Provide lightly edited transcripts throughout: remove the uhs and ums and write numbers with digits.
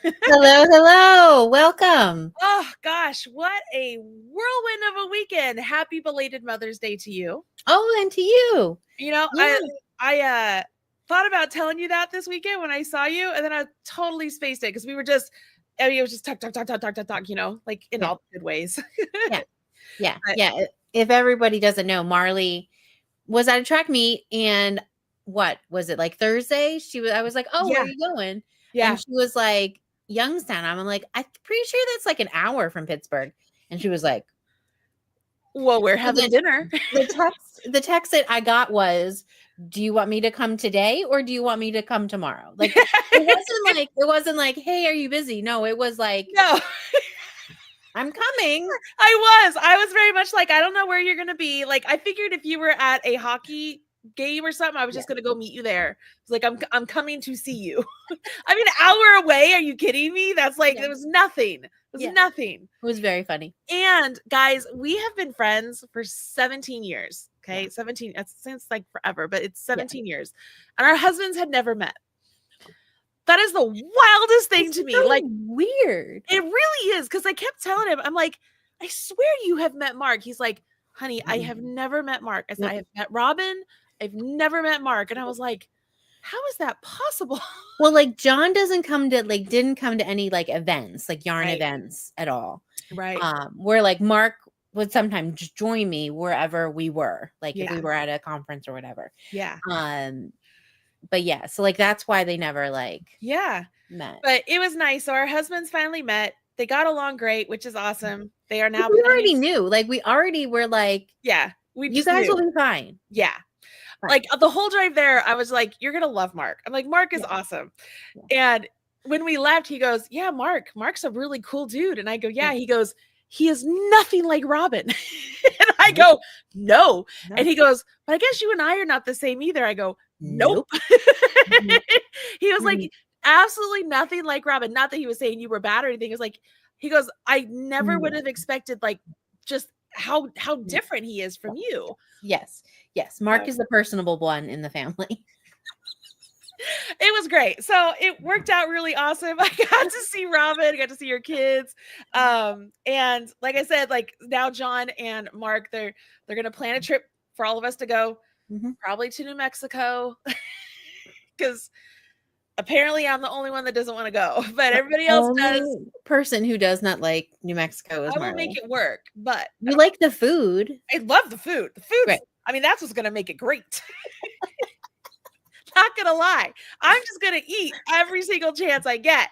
Hello, hello. Welcome. Oh gosh, what a whirlwind of a weekend. Happy belated Mother's Day to you. Oh, and to you. You know, Yeah. I thought about telling you that this weekend when I saw you, and then I totally spaced it because we were just it was just talk, like in Yeah. all the good ways. Yeah. Yeah. But, Yeah. If everybody doesn't know, Marley was at a track meet, and what was it, like Thursday? I was like, "Oh, where are yeah, you going?" yeah. And she was like, "Youngstown." I'm like, "I'm pretty sure that's like an hour from Pittsburgh." And she was like, Well, we're and having then dinner. the text that I got was, "Do you want me to come today or do you want me to come tomorrow?" Like it wasn't like, "Hey, are you busy?" No, it was like, No, "I'm coming." I was very much like, I don't know where you're gonna be. Like, I figured if you were at a hockey game or something, I was Yeah. just gonna go meet you there. It's like I'm coming to see you. I mean, an hour away. Are you kidding me? That's like Yeah. there was nothing. It was Yeah. nothing. It was very funny. And guys, we have been friends for 17 years. Yeah. Okay, 17. It seems like forever, but it's Yeah. 17 years, and our husbands had never met. That is the wildest thing It's to me. so Like, weird. it really is, because I kept telling him, I'm like, I swear you have met Mark. He's like, honey, I have never met Mark. I said, I Nope. have met Robin. I've never met Mark. And I was like, how is that possible? Well, like John didn't come to any like events, like yarn Right. events at all. Right. Where like Mark would sometimes just join me wherever we were, like if we Yeah. were at a conference or whatever. Yeah. But yeah, so like that's why they never like Yeah. met. But it was nice. So our husbands finally met. They got along great, which is awesome. They are now We planning. already knew, like we already were like, Yeah. We you just guys knew. will be fine. Yeah. Fine. Like the whole drive there, I was like, you're going to love Mark. I'm like, Mark is Yeah. awesome. Yeah. And when we left, he goes, yeah, Mark's a really cool dude. And I go, yeah. Yeah. He goes, he is nothing like Robin. And I Nope. go, no. No. And he goes, but I guess you and I are not the same either. I go, nope. Mhm. He was like, Mhm. absolutely nothing like Robin. Not that he was saying you were bad or anything. It was like, he goes, I never would have expected like just how different he is from you. Yes. Yes. Mark is the personable one in the family. It was great. So it worked out really awesome. I got to see Robin, I got to see your kids. And like I said, like now John and Mark, they're gonna plan a trip for all of us to go, Mhm. probably to New Mexico. Because apparently I'm the only one that doesn't want to go, but everybody else Only does. person who does not like New Mexico is I will make Marley. it work, but You like the food. I love the food. The food's, Right. I mean, that's what's gonna make it great. Not gonna lie. I'm just gonna eat every single chance I get.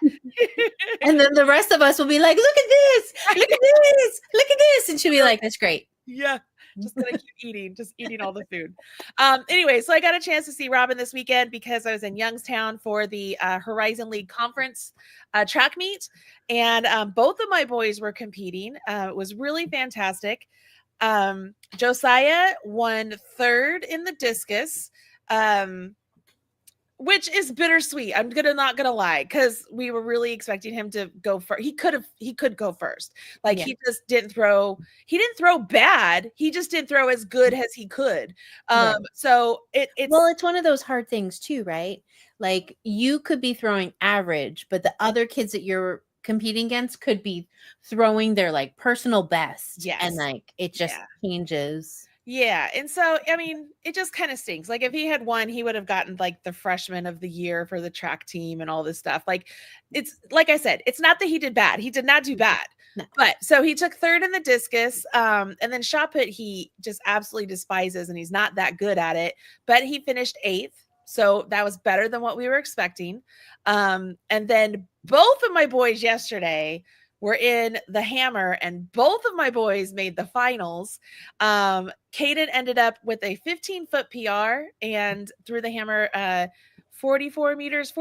And then the rest of us will be like, look at this, look at this, look at this. And she'll be like, that's great. Yeah. Just gonna keep eating, just eating all the food. Anyway, so I got a chance to see Robin this weekend because I was in Youngstown for the Horizon League Conference track meet, and both of my boys were competing. It was really fantastic. Josiah won third in the discus. Which is bittersweet. I'm not gonna lie, because we were really expecting him to go first. He could go first. Like Yeah. he just didn't throw. He didn't throw bad. He just didn't throw as good as he could. Right. So it's Well, it's one of those hard things too, right? Like you could be throwing average, but the other kids that you're competing against could be throwing their like personal best. And yes, like it just yeah. changes. Yeah, and so I mean, it just kind of stinks. Like if he had won, he would have gotten like the freshman of the year for the track team and all this stuff. Like it's like I said, it's not that he did bad. He did not do bad. No. But so he took third in the discus, and then shot put he just absolutely despises, and he's not that good at it. But he finished 8th, so that was better than what we were expecting. And then both of my boys yesterday were in the hammer, and both of my boys made the finals. Kaden ended up with a 15-foot PR and threw the hammer 44 meters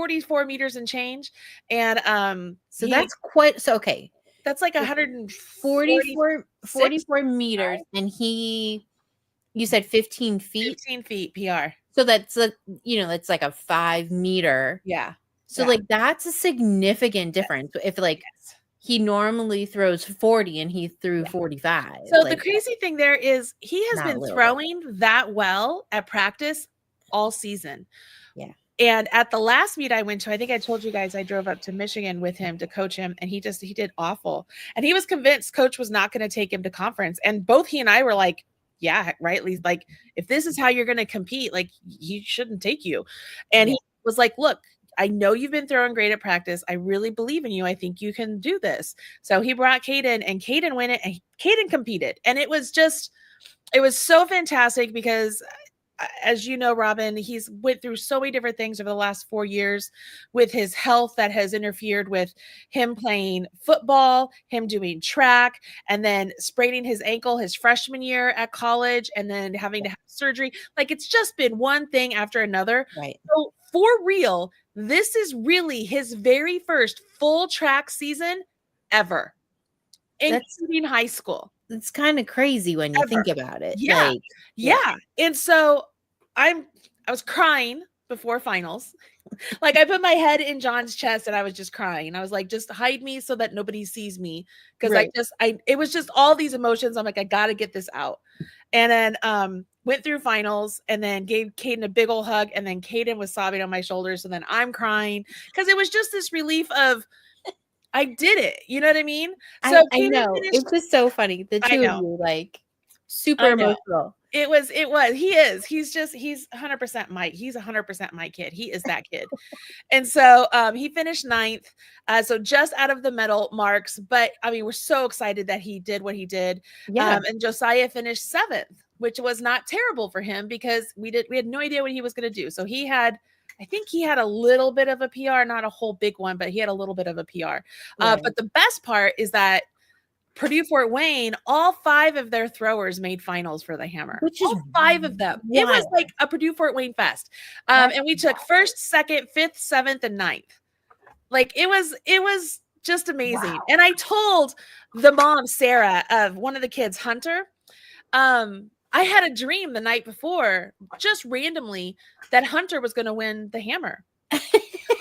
and change. And So that's quite so okay. that's like 144 44 meters, and you said 15 feet. 15 feet PR. So that's that's like a 5 meter. Yeah. So like that's a significant difference. If like Yes. he normally throws 40 and he threw 45. So like the crazy thing there is he has not a been little bit. throwing that well at practice all season. Yeah. And at the last meet I went to, I think I told you guys I drove up to Michigan with him to coach him, and he did awful. And he was convinced coach was not going to take him to conference. And both he and I were like, yeah, right. Like, if this is how you're going to compete, like, he shouldn't take you. And he was like, look, I know you've been throwing great at practice. I really believe in you. I think you can do this. So he brought Kaden, and Kaden went it, and Kaden competed. And it was so fantastic because, as you know, Robin, he's went through so many different things over the last 4 years with his health that has interfered with him playing football, him doing track, and then spraining his ankle his freshman year at college, and then having to have surgery. Like, it's just been one thing after another. Right. So for real, this is really his very first full track season ever, including high school. It's kind of crazy when you think about it. Yeah. Like, yeah. And so I was crying before finals. Like, I put my head in John's chest and I was just crying. I was like, just hide me so that nobody sees me. Cause it was just all these emotions. I'm like, I got to get this out. And then, went through finals and then gave Kaden a big old hug. And then Kaden was sobbing on my shoulders. And then I'm crying because it was just this relief of, I did it. You know what I mean? So I know. It's just so funny. The two of you, like, super emotional. It was. He's 100% Mike. He's 100% my kid. He is that kid. And so he finished 9th. So just out of the medal marks. But I mean, we're so excited that he did what he did. Yeah. And Josiah finished 7th, which was not terrible for him because we had no idea what he was going to do. So I think he had a little bit of a PR, not a whole big one, but he had a little bit of a PR. Right. But the best part is that Purdue Fort Wayne, all 5 of their throwers made finals for the hammer. Which is all 5 of them. Wild. It was like a Purdue Fort Wayne fest. And we took 1st, 2nd, 5th, 7th, and 9th. Like, it was just amazing. Wow. And I told the mom, Sarah, of one of the kids, Hunter, I had a dream the night before, just randomly, that Hunter was going to win the hammer.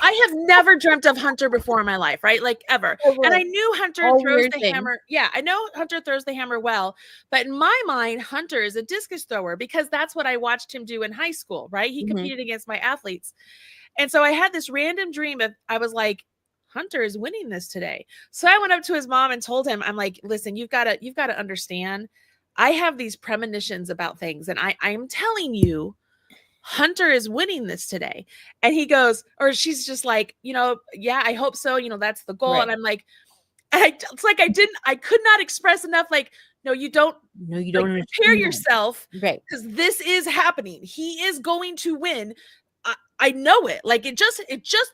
I have never dreamt of Hunter before in my life, right? Like, ever. And I knew Hunter throws the hammer. Yeah, I know Hunter throws the hammer well. But in my mind, Hunter is a discus thrower because that's what I watched him do in high school, right? He competed against my athletes. And so I had this random dream of, I was like, Hunter is winning this today. So I went up to his mom and told him, I'm like, listen, you've got to understand. I have these premonitions about things, and I am telling you, Hunter is winning this today. And he goes, or she's just like, yeah, I hope so. That's the goal. Right. And I'm like, it's like I could not express enough. Like, no, you don't prepare yourself, right? Because this is happening. He is going to win. I know it. Like, it just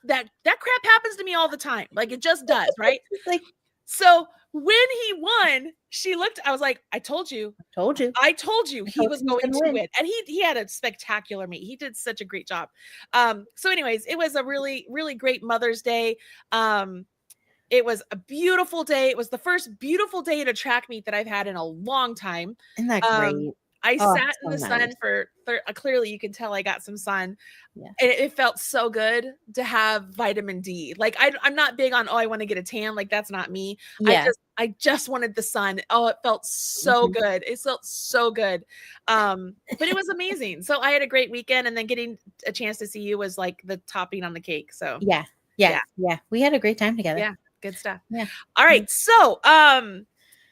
that crap happens to me all the time. Like, it just does, right? Like, so when he won, she looked, I was like, I told you he was going to win. And he had a spectacular meet. He did such a great job. So anyways, it was a really, really great Mother's Day. It was a beautiful day. It was the first beautiful day at a track meet that I've had in a long time. Isn't that great? I sat in the sun for clearly you can tell I got some sun. Yeah. And it felt so good to have vitamin D. Like, I'm not big on, I want to get a tan. Like, that's not me. Yeah. I just wanted the sun. Oh, it felt so good. It felt so good. But it was amazing. So I had a great weekend, and then getting a chance to see you was like the topping on the cake. So yeah. We had a great time together. Yeah. Good stuff. Yeah. All right. So,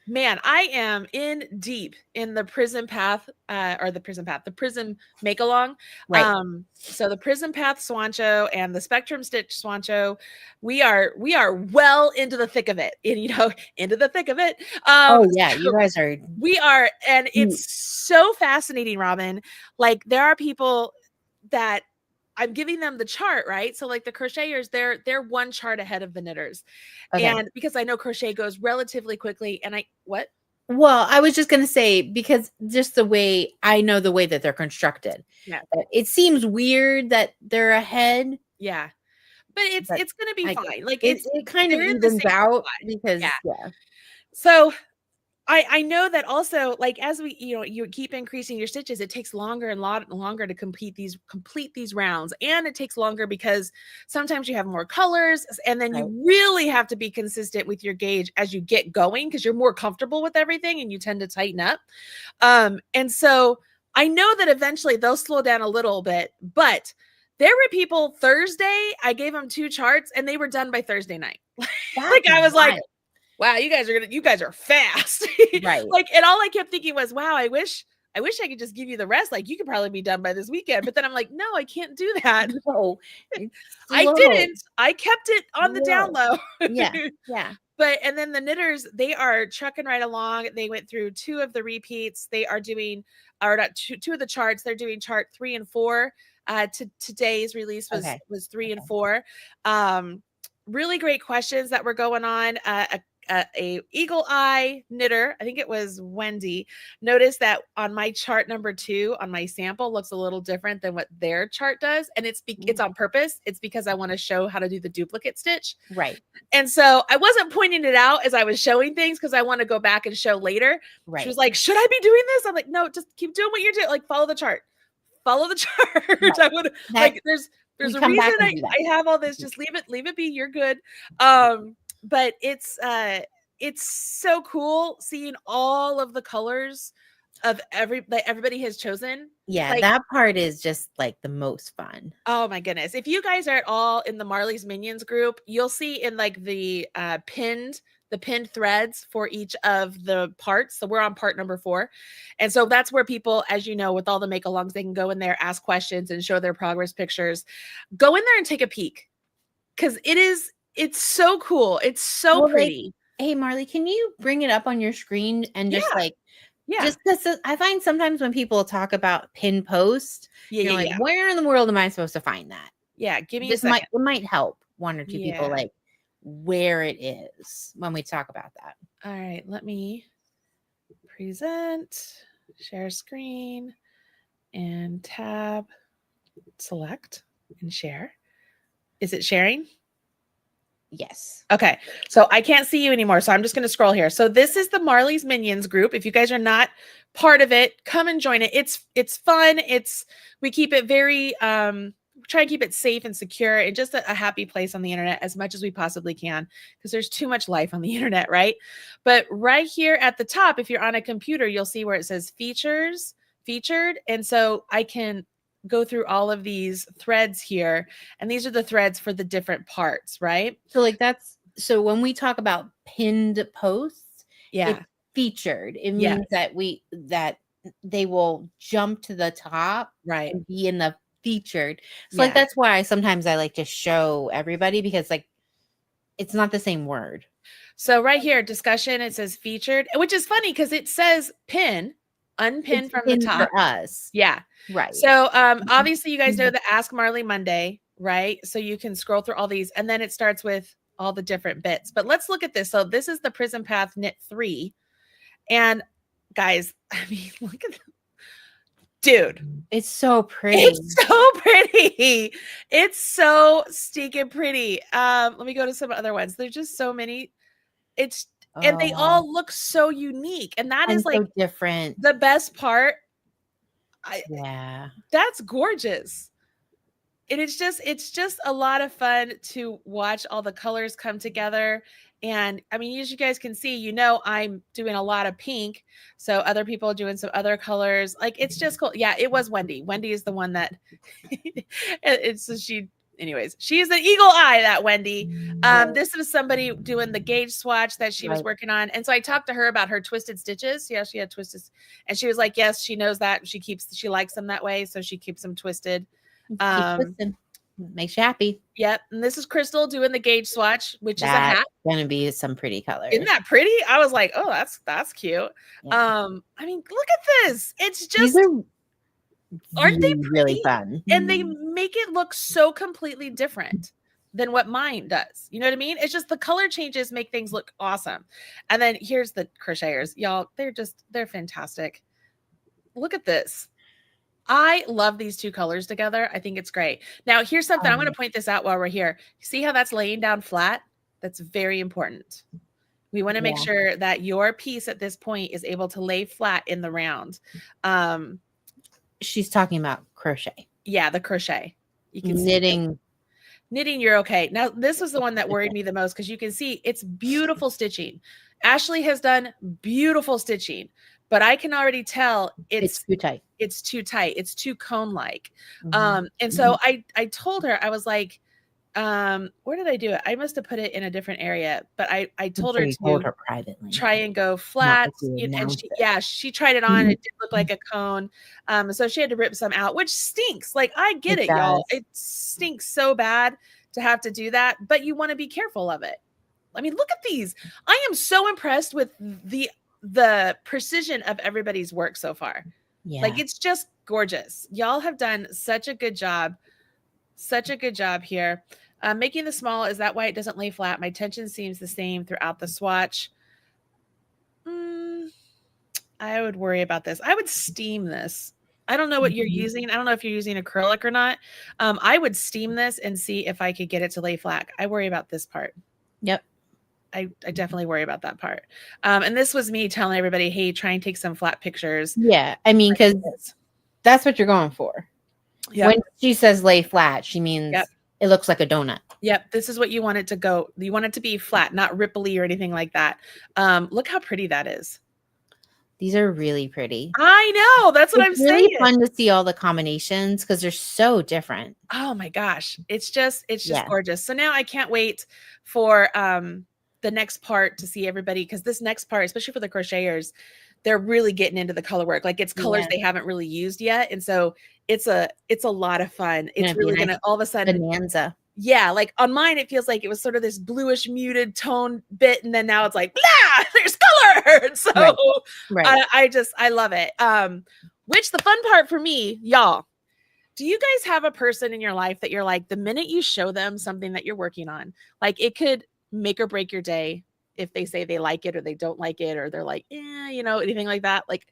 man, I am in deep in the Prism Path, the Prism Makealong. Right. So the Prism Path Swancho and the Spectrum Stitch Swancho, we are well into the thick of it. Into the thick of it. You guys are. We are, and it's so fascinating, Robin. Like, there are people that I'm giving them the chart, right? So like the crocheters, they're one chart ahead of the knitters. Okay. And because I know crochet goes relatively quickly, and well, I was just going to say, because just the way that they're constructed. Yeah. It seems weird that they're ahead. Yeah. But it's going to be fine. Like, it kind of evens out because So I know that also, like, as we, you keep increasing your stitches, it takes longer and longer to complete these rounds. And it takes longer because sometimes you have more colors, and then you really have to be consistent with your gauge as you get going, because you're more comfortable with everything and you tend to tighten up. And so I know that eventually they'll slow down a little bit, but There were people Thursday, I gave them 2 charts and they were done by Thursday night. Like, I was like, wow, you guys are fast. Right. Like, and all I kept thinking was, wow, I wish I could just give you the rest. Like, you could probably be done by this weekend. But then I'm like, no, I can't do that. No, I didn't. I kept it on the down low. Yeah. Yeah. But, and then the knitters, they are trucking right along. They went through 2 of the repeats. They are doing, or not, 2 of the charts. They're doing chart 3 and 4. Today's release was 3 and 4. Really great questions that were going on. A eagle eye knitter, I think it was Wendy, noticed that on my chart number 2 on my sample looks a little different than what their chart does, and it's on purpose. It's because I want to show how to do the duplicate stitch. Right. And so I wasn't pointing it out as I was showing things because I want to go back and show later. Right. She was like, should I be doing this? I'm like, no, just keep doing what you're doing. Like, follow the chart. Right. I would like, there's a reason I have all this. Just leave it be. You're good. But it's so cool seeing all of the colors of everybody has chosen. Yeah, like, that part is just like the most fun. Oh my goodness. If you guys are at all in the Marley's Minions group, you'll see in like the pinned threads for each of the parts. So we're on part number 4. And so that's where people, as you know, with all the make-alongs, they can go in there, ask questions and show their progress pictures. Go in there and take a peek. Cause it's so cool. It's so pretty. Like, hey, Marley, can you bring it up on your screen and just just because I find sometimes when people talk about pin post, you're like, where in the world am I supposed to find that? Yeah, give me a second. It might help 1 or 2 people like where it is when we talk about that. All right, let me present, share screen, and tab, select, and share. Is it sharing? Yes. Okay. So I can't see you anymore. So I'm just going to scroll here. So this is the Marley's Minions group. If you guys are not part of it, come and join it. It's fun. We keep it very, try and keep it safe and secure and just a happy place on the internet as much as we possibly can, because there's too much life on the internet, right? But right here at the top, if you're on a computer, you'll see where it says featured. And so I can go through all of these threads here, and these are the threads for the different parts, right? So like so when we talk about pinned posts, it's featured. It means that they will jump to the top, right, and be in the featured. So like that's why sometimes I like to show everybody, because like it's not the same word. So right here, discussion, it says featured, which is funny because it says pin. Unpinned from the top for us. Yeah. Right. So obviously you guys know the Ask Marley Monday, right? So you can scroll through all these and then it starts with all the different bits. But let's look at this. So this is the Prism Path Knit 3. And guys, I mean, look at dude. It's so pretty. It's so pretty. It's so stinking pretty. Let me go to some other ones. There's just so many. And they all look so unique. And that is like so different. The best part. That's gorgeous. And it's just a lot of fun to watch all the colors come together. And I mean, as you guys can see, I'm doing a lot of pink. So other people are doing some other colors. Like, it's just cool. Yeah, it was Wendy. Wendy is the one that she's an eagle eye, that Wendy. This was somebody doing the gauge swatch that she was working on. And so I talked to her about her twisted stitches. Yeah, she had twisted. And she was like, yes, she knows that. She likes them that way. So she keeps them twisted. Makes you happy. Yep. And this is Crystal doing the gauge swatch, which is a hat. Gonna be some pretty colors. Isn't that pretty? I was like, oh, that's cute. Yeah. I mean, look at this. It's just, aren't they pretty? Really fun? And they make it look so completely different than what mine does. You know what I mean? It's just the color changes make things look awesome. And then here's the crocheters, y'all. They're fantastic. Look at this. I love these 2 colors together. I think it's great. Now, here's something. I'm going to point this out while we're here. See how that's laying down flat? That's very important. We want to make sure that your piece at this point is able to lay flat in the round. She's talking about crochet. Yeah, the crochet. You can knitting. Knitting, you're okay. Now, this was the one that worried me the most because you can see it's beautiful stitching. Ashley has done beautiful stitching, but I can already tell it's too tight. it's too tight. It's too cone-like. Mhm. And so I told her, I was like, where did I do it? I must have put it in a different area, but I I'm told sure her you told to her privately, try and go not flat. like you And announced she, it. yeah, she tried it on. It did look like a cone. So she had to rip some out, which stinks. Like, I get It it, y'all. does. It stinks so bad to have to do that, but you want to be careful of it. I mean, look at these. I am so impressed with the precision of everybody's work so far. Yeah. Like, it's just gorgeous. Y'all have done such a good job. Such a good job here. Making the small, is that why it doesn't lay flat? My tension seems the same throughout the swatch. I would worry about this. I would steam this. I don't know what you're using. I don't know if you're using acrylic or not. I would steam this and see if I could get it to lay flat. I worry about this part. Yep. I definitely worry about that part. And this was me telling everybody, hey, try and take some flat pictures. Yeah. I mean, because that's what you're going for. Yep. When she says lay flat, she means it looks like a donut. Yep. This is what you want it to go. You want it to be flat, not ripply or anything like that. Look how pretty that is. These are really pretty. I know. That's what I'm saying. It's really fun to see all the combinations because they're so different. Oh my gosh. It's just gorgeous. So now I can't wait for the next part to see everybody, because this next part, especially for the crocheters, they're really getting into the color work. Like, it's colors they haven't really used yet. And so it's a lot of fun. It's really going to all of a sudden bonanza. Yeah, like on mine, it feels like it was sort of this bluish muted tone bit, and then now it's like, blah, there's color. And so I love it. Which the fun part for me, y'all, do you guys have a person in your life that you're like, the minute you show them something that you're working on, like, it could make or break your day if they say they like it or they don't like it, or they're like, anything like that? Like,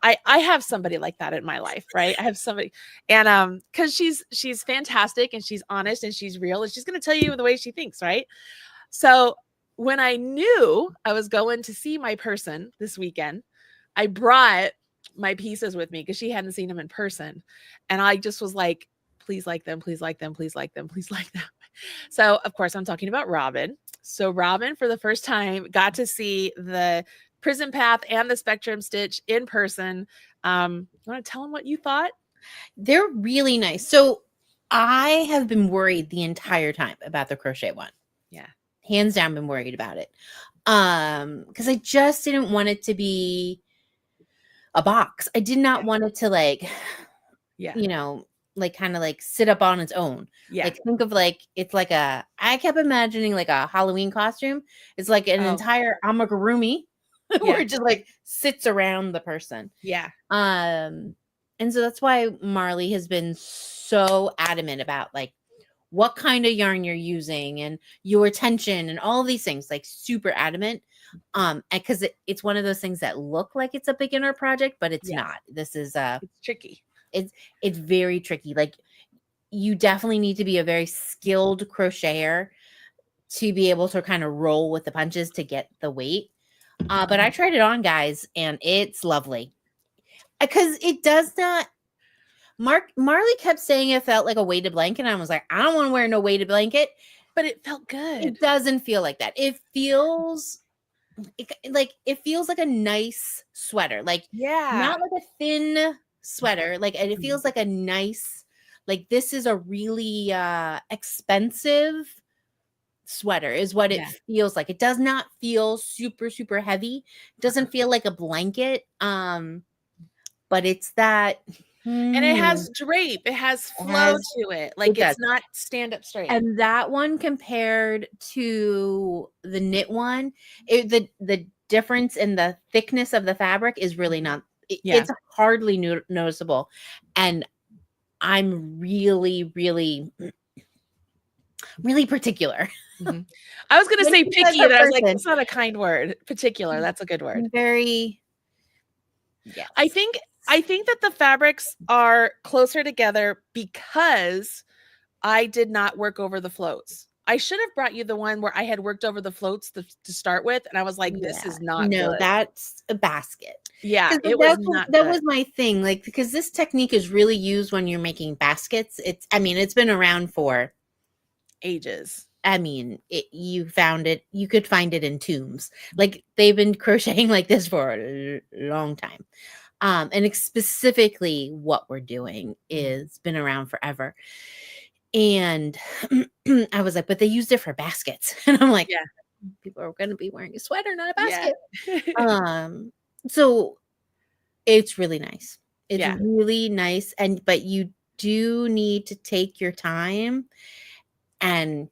I have somebody like that in my life, right? I have somebody, and because she's fantastic, and she's honest, and she's real, and she's going to tell you the way she thinks, right? So when I knew I was going to see my person this weekend, I brought my pieces with me because she hadn't seen them in person, and I just was like, please like them, please like them, please like them, please like them. So of course I'm talking about Robin. So Robin, for the first time, got to see the Prism Path and the Spectrum Stitch in person. You want to tell them what you thought? They're really nice. So I have been worried the entire time about the crochet one. Yeah. Hands down, been worried about it. Because I just didn't want it to be a box. I did not want it to like kind of like sit up on its own. Yeah. Like, think of like, it's like I kept imagining like a Halloween costume. It's like an entire amigurumi where it just like sits around the person. Yeah. And so that's why Marley has been so adamant about like what kind of yarn you're using and your tension and all these things, like super adamant. Because it's one of those things that look like it's a beginner project, but it's not. This is it's tricky. It's very tricky. Like, you definitely need to be a very skilled crocheter to be able to kind of roll with the punches to get the weight. But I tried it on, guys, and it's lovely. Because it does not. Marley kept saying it felt like a weighted blanket, and I was like, I don't want to wear no weighted blanket. But it felt good. It doesn't feel like that. It feels like a nice sweater. Like, not like a thin sweater. Like, it feels like a nice, like, this is a really expensive sweater is what it feels like. It does not feel super, super heavy. It doesn't feel like a blanket. But it's that. And it has drape. It has flow to it. Like, it's not stand up straight. And that one compared to the knit one, the difference in the thickness of the fabric is really not. It's hardly noticeable. And I'm really, really, really particular. Mm-hmm. I was going to say picky, but I was like, it's not a kind word. Particular. That's a good word. Very. Yeah. I think that the fabrics are closer together because I did not work over the floats. I should have brought you the one where I had worked over the floats to start with, and I was like, this is not good. That's a basket. Yeah, that was my thing. Like, because this technique is really used when you're making baskets. It's been around for ages. I mean, you could find it in tombs. Like, they've been crocheting like this for a long time. And it's specifically what we're doing is been around forever. And I was like, but they used it for baskets. And I'm like, Yeah. people are going to be wearing a sweater, not a Yeah. basket. So it's really nice. It's Yeah. really nice. But you do need to take your time and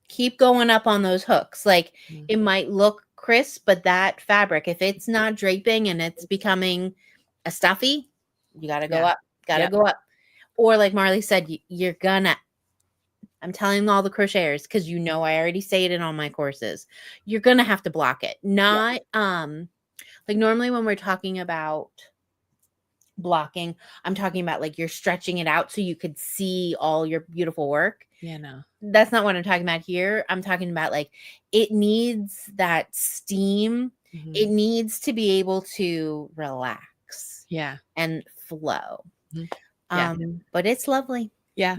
keep going up on those hooks. Like it might look crisp, but that fabric, if it's not draping and it's becoming a stuffy, you got to go up, go up. Or like Marley said, you're gonna, I'm telling all the crocheters, because I already say it in all my courses, you're gonna have to block it. Not like normally when we're talking about blocking, I'm talking about like you're stretching it out so you could see all your beautiful work. Yeah, no. That's not what I'm talking about here. I'm talking about like it needs that steam. It needs to be able to relax. Yeah. And flow. Yeah. But it's lovely. Yeah.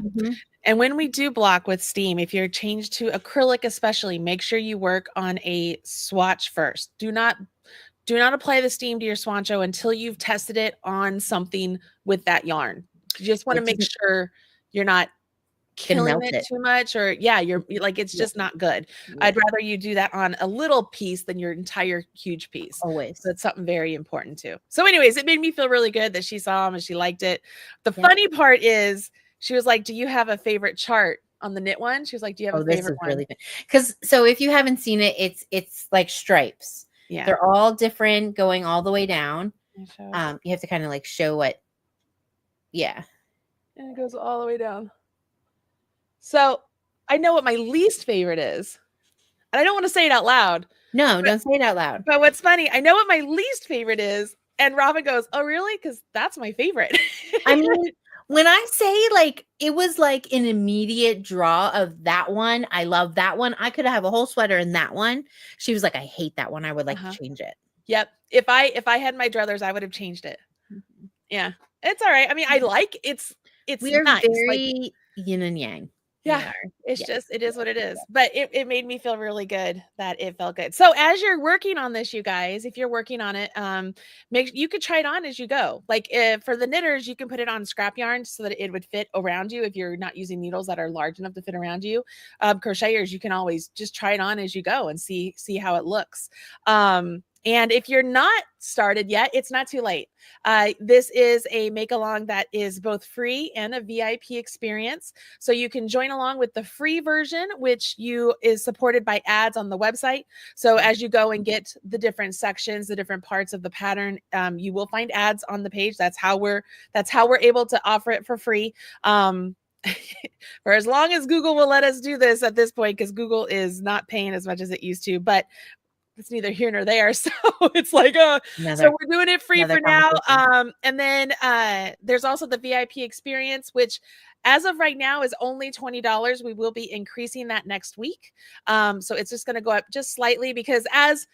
And when we do block with steam, if you're changed to acrylic especially, make sure you work on a swatch first. Do not apply the steam to your swancho until you've tested it on something with that yarn. You just want to make sure you're not killing it too much, or you're like, it's just not good. I'd rather you do that on a little piece than your entire huge piece. Always. So that's something very important too. So anyways, it made me feel really good that she saw them and she liked it. The funny part is she was like, do you have a favorite chart on the knit one? She was like, do you have a favorite one? Really good. Because so if you haven't seen it, it's like stripes. Yeah. They're all different going all the way down. You have to kind of like show what. Yeah. And it goes all the way down. So I know what my least favorite is. And I don't want to say it out loud. No, don't say it out loud. But what's funny, I know what my least favorite is. And Robin goes, oh, really? Because that's my favorite. I mean, when I say like, it was like an immediate draw of that one. I love that one. I could have a whole sweater in that one. She was like, I hate that one. I would like to change it. Yep. If I had my druthers, I would have changed it. Yeah. It's all right. I mean, I like it's we are nice. Very yin and yang. Yeah, it's just, it is what it is. But it made me feel really good that it felt good. So as you're working on this, you guys, if you're working on it, you could try it on as you go. Like for the knitters, you can put it on scrap yarn so that it would fit around you if you're not using needles that are large enough to fit around you. Crocheters, you can always just try it on as you go and see how it looks. And if you're not started yet, it's not too late. This is a Makealong that is both free and a VIP experience. So you can join along with the free version, which is supported by ads on the website. So as you go and get the different sections, the different parts of the pattern, you will find ads on the page. That's how we're able to offer it for free. For as long as Google will let us do this at this point, because Google is not paying as much as it used to, but it's neither here nor there. So it's like, so we're doing it free for now. And then there's also the VIP experience, which as of right now is only $20. We will be increasing that next week. So it's just going to go up just slightly, because as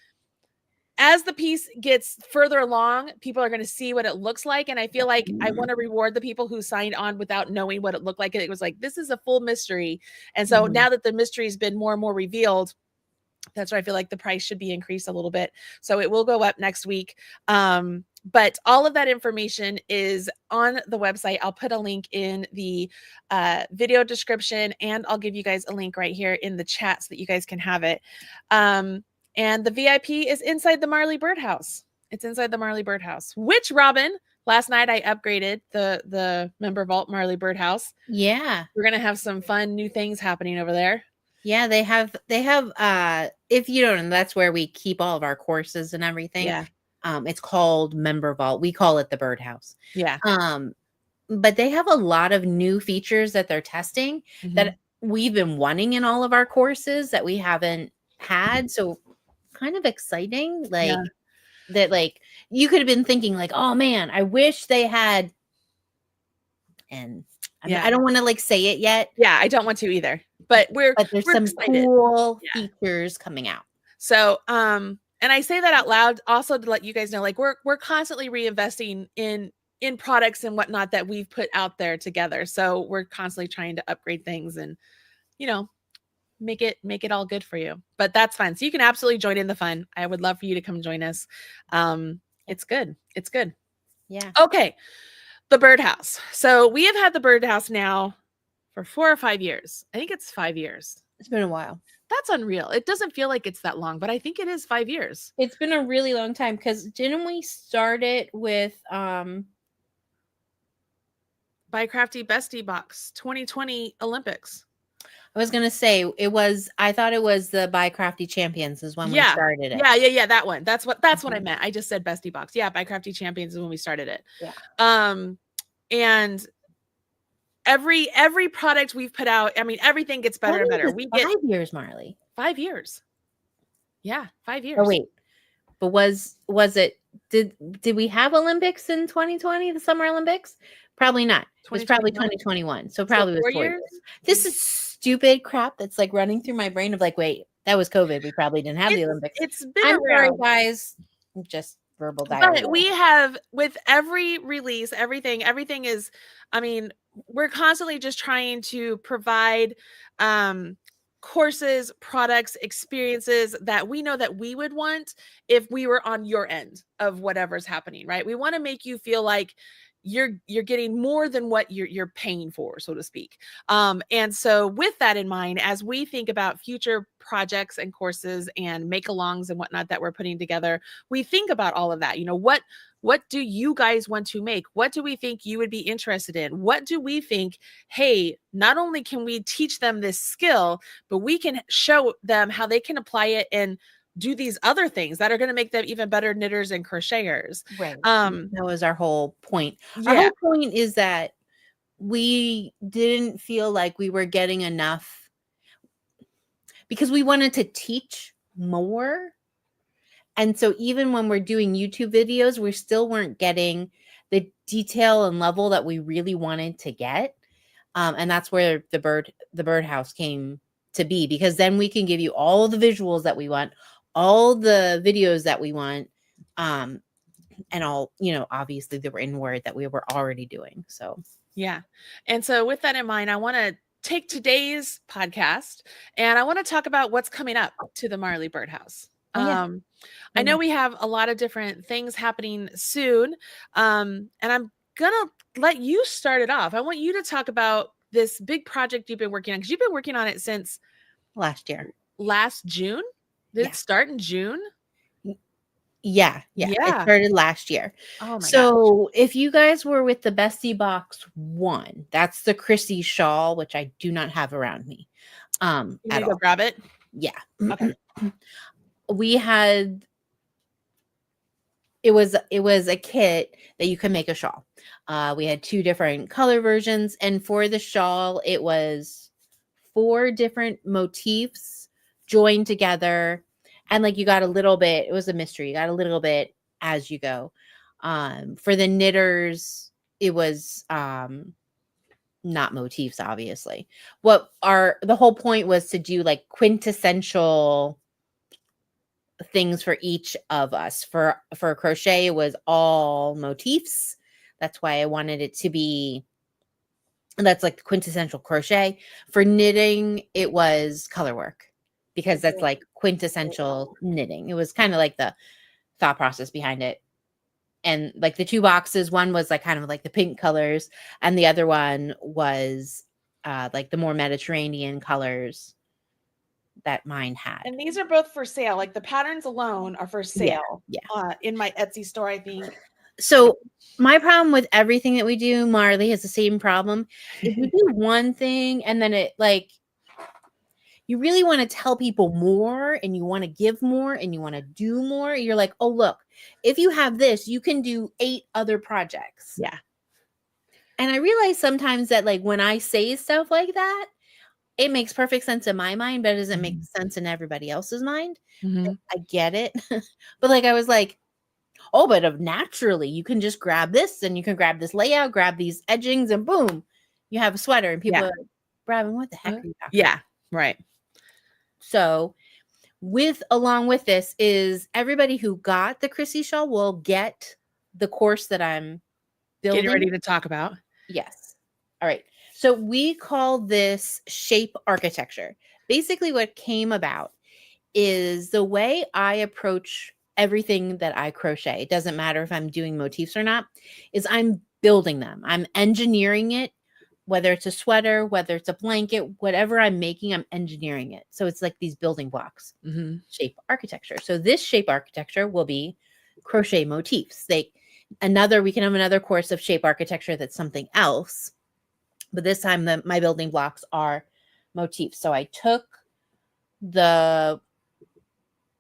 the piece gets further along, people are going to see what it looks like. And I feel like I want to reward the people who signed on without knowing what it looked like. It was like, this is a full mystery. And so now that the mystery has been more and more revealed, that's why I feel like the price should be increased a little bit. So it will go up next week. But all of that information is on the website. I'll put a link in the video description, and I'll give you guys a link right here in the chat so that you guys can have it. And the VIP is inside the Marley Birdhouse. It's inside the Marley Birdhouse, which, Robin, last night I upgraded the Member Vault Marley Birdhouse. Yeah. We're going to have some fun new things happening over there. Yeah, they have if you don't know, that's where we keep all of our courses and everything. Yeah. It's called Member Vault. We call it the Birdhouse. Yeah. But they have a lot of new features that they're testing that we've been wanting in all of our courses that we haven't had. So kind of exciting. Like that, like you could have been thinking like, oh man, I wish they had. And I don't want to like say it yet. Yeah, I don't want to either. But there's some excited. Cool features coming out. So and I say that out loud also to let you guys know, like we're constantly reinvesting in products and whatnot that we've put out there together. So we're constantly trying to upgrade things and make it all good for you. But that's fun. So you can absolutely join in the fun. I would love for you to come join us. It's good. It's good. Yeah. Okay. The Birdhouse. So we have had the Birdhouse now for 4 or 5 years. I think it's 5 years. It's been a while. That's unreal. It doesn't feel like it's that long, but I think it is 5 years. It's been a really long time because didn't we start it with BiCrafty Bestie box 2020 Olympics. I was gonna say I thought it was the BiCrafty Champions is when we started it. Yeah. That one. That's what I meant. I just said Bestie box. Yeah, BiCrafty Champions is when we started it. Yeah. And every product we've put out, I mean, everything gets better and better. We get 5 years, Marley. 5 years. Yeah, 5 years. Oh wait. But was it did we have Olympics in 2020, the Summer Olympics? Probably not. It was probably 2021. So probably was 4 years. This is stupid crap that's like running through my brain of like, wait, that was COVID. We probably didn't have the Olympics. It's been sorry, guys. Just verbal diarrhea. But we have, with every release, everything is, I mean, we're constantly just trying to provide courses, products, experiences that we know that we would want if we were on your end of whatever's happening, right? We want to make you feel like you're getting more than what you're paying for, so to speak. And so with that in mind, as we think about future projects and courses and make-alongs and whatnot that we're putting together, we think about all of that. You know, what do you guys want to make? What do we think you would be interested in? What do we think, hey, not only can we teach them this skill, but we can show them how they can apply it and do these other things that are going to make them even better knitters and crocheters. Right. That was our whole point. Yeah. Our whole point is that we didn't feel like we were getting enough because we wanted to teach more. And so even when we're doing YouTube videos, we still weren't getting the detail and level that we really wanted to get. And that's where the Birdhouse came to be, because then we can give you all the visuals that we want, all the videos that we want, and all, you know, obviously the written word that we were already doing. So, yeah. And so with that in mind, I want to take today's podcast and I want to talk about what's coming up to the Marley Birdhouse. I know we have a lot of different things happening soon. And I'm going to let you start it off. I want you to talk about this big project you've been working on, because you've been working on it since last year. Last June? Did it start in June? Yeah. It started last year. Oh my gosh. If you guys were with the Bestie Box 1, that's the Chrissy shawl, which I do not have around me. You need to go grab it? Yeah. Okay. We had, it was a kit that you could make a shawl. We had 2 different color versions, and for the shawl, it was 4 different motifs joined together. And like you got a little bit, it was a mystery. You got a little bit as you go. For the knitters, it was not motifs, obviously. The whole point was to do like quintessential things for each of us. For crochet, it was all motifs. That's why I wanted it to be, that's like the quintessential crochet. For knitting, it was color work, because that's like quintessential knitting. It was kind of like the thought process behind it. And like the 2 boxes, one was like kind of like the pink colors, and the other one was like the more Mediterranean colors that mine had. And these are both for sale. Like the patterns alone are for sale. Yeah. In my Etsy store, I think. So my problem with everything that we do, Marley has the same problem. If you do one thing and then it like, you really want to tell people more, and you want to give more, and you want to do more. You're like, oh, look, if you have this, you can do 8 other projects. Yeah. And I realize sometimes that like when I say stuff like that, it makes perfect sense in my mind, but it doesn't make sense in everybody else's mind. I get it. But like, I was like, oh, but naturally you can just grab this, and you can grab this layout, grab these edgings, and boom, you have a sweater. And people are like, grabbing, what the heck are you talking about? Right. So along with this is everybody who got the Chrissy shawl will get the course that I'm building. Getting ready to talk about. Yes. All right. So we call this shape architecture. Basically what came about is the way I approach everything that I crochet, it doesn't matter if I'm doing motifs or not, is I'm building them. I'm engineering it, whether it's a sweater, whether it's a blanket, whatever I'm making, I'm engineering it. So it's like these building blocks, shape architecture. So this shape architecture will be crochet motifs. We can have another course of shape architecture that's something else. But this time my building blocks are motifs. So I took the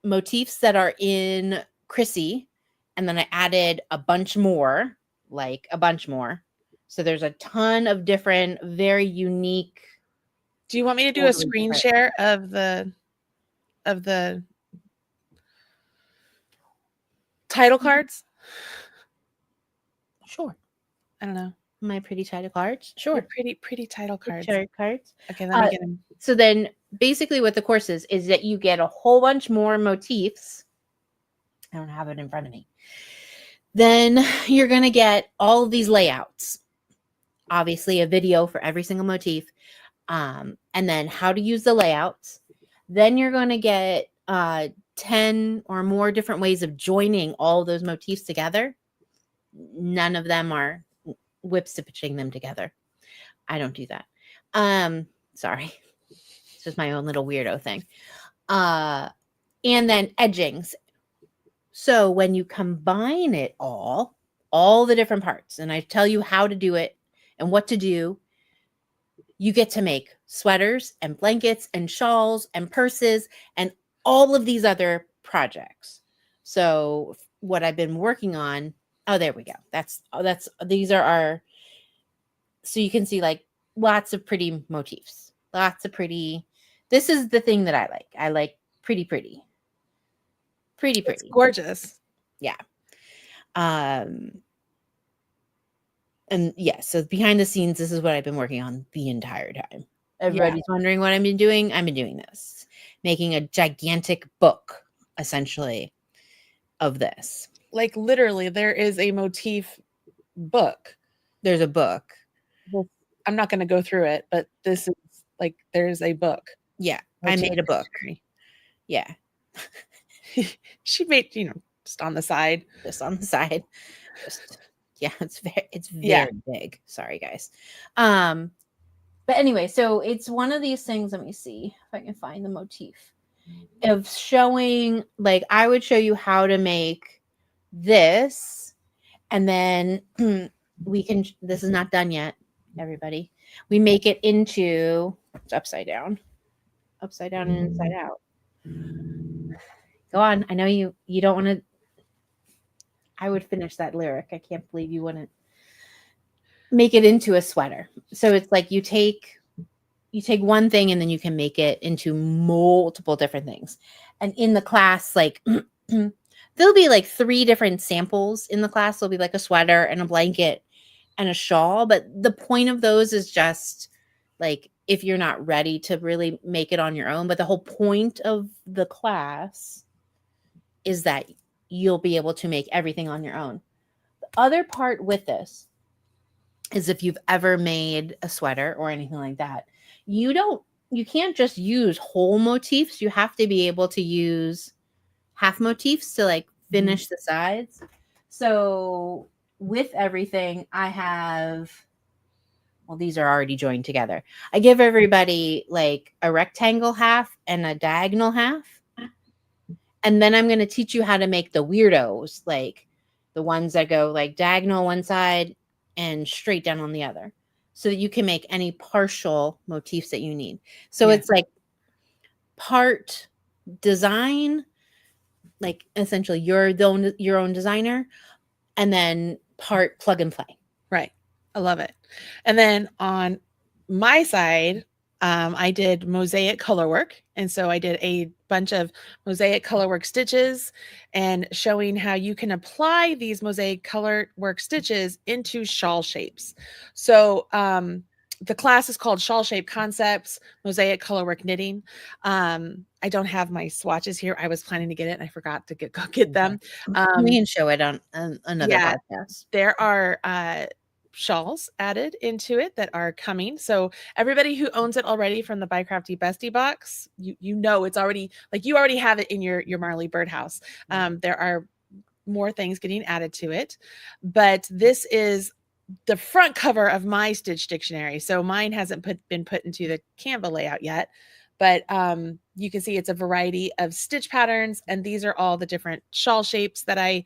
motifs that are in Chrissy, and then I added a bunch more. So there's a ton of different, very unique. Do you want me to do a screen share of the title cards? Sure. I don't know. My pretty title cards. Sure. Pretty title cards. Cards. Okay, let me get them. So then basically what the course is that you get a whole bunch more motifs. I don't have it in front of me. Then you're going to get all of these layouts. Obviously a video for every single motif. And then how to use the layouts. Then you're going to get 10 or more different ways of joining all those motifs together. None of them are whip stitching them together. I don't do that. Sorry. It's just my own little weirdo thing. And then edgings. So when you combine it all the different parts, and I tell you how to do it and what to do, you get to make sweaters and blankets and shawls and purses and all of these other projects. So what I've been working on, there we go. These are our, so you can see like lots of pretty motifs, this is the thing that I like. I like pretty. It's gorgeous. Yeah. And yeah, so behind the scenes, this is what I've been working on the entire time. Everybody's wondering what I've been doing. I've been doing this, making a gigantic book, essentially, of this. Like literally, there is a motif book. There's a book. Well, I'm not going to go through it, but this is like, there's a book. Yeah, I made a book. Yeah. She made, just on the side. Yeah, it's very big. Sorry, guys. But anyway, so it's one of these things. Let me see if I can find the motif of showing, like, I would show you how to make this, and then this is not done yet, everybody. We make it into, it's upside down and inside out. Go on. I know you don't want to. I would finish that lyric. I can't believe you wouldn't make it into a sweater. So it's like you take one thing and then you can make it into multiple different things. And in the class, like there'll be like 3 different samples in the class. There'll be like a sweater and a blanket and a shawl. But the point of those is just like, if you're not ready to really make it on your own. But the whole point of the class is that you'll be able to make everything on your own. The other part with this is, if you've ever made a sweater or anything like that, you can't just use whole motifs. You have to be able to use half motifs to like finish the sides. So with everything I have, well, these are already joined together. I give everybody like a rectangle half and a diagonal half. And then I'm going to teach you how to make the weirdos, like the ones that go like diagonal one side and straight down on the other, so that you can make any partial motifs that you need. So it's like part design, like essentially you're your own designer, and then part plug and play. Right. I love it. And then on my side, I did mosaic color work. And so I did a bunch of mosaic color work stitches and showing how you can apply these mosaic color work stitches into shawl shapes. So the class is called Shawl Shape Concepts, Mosaic Colorwork Knitting. I don't have my swatches here. I was planning to get it and I forgot to get them. We can show it on another podcast. There are shawls added into it that are coming. So everybody who owns it already from the BiCrafty Bestie box, you know it's already, like, you already have it in your Marley Birdhouse. There are more things getting added to it, but this is the front cover of my stitch dictionary. So mine hasn't been put into the Canva layout yet, but you can see it's a variety of stitch patterns, and these are all the different shawl shapes that I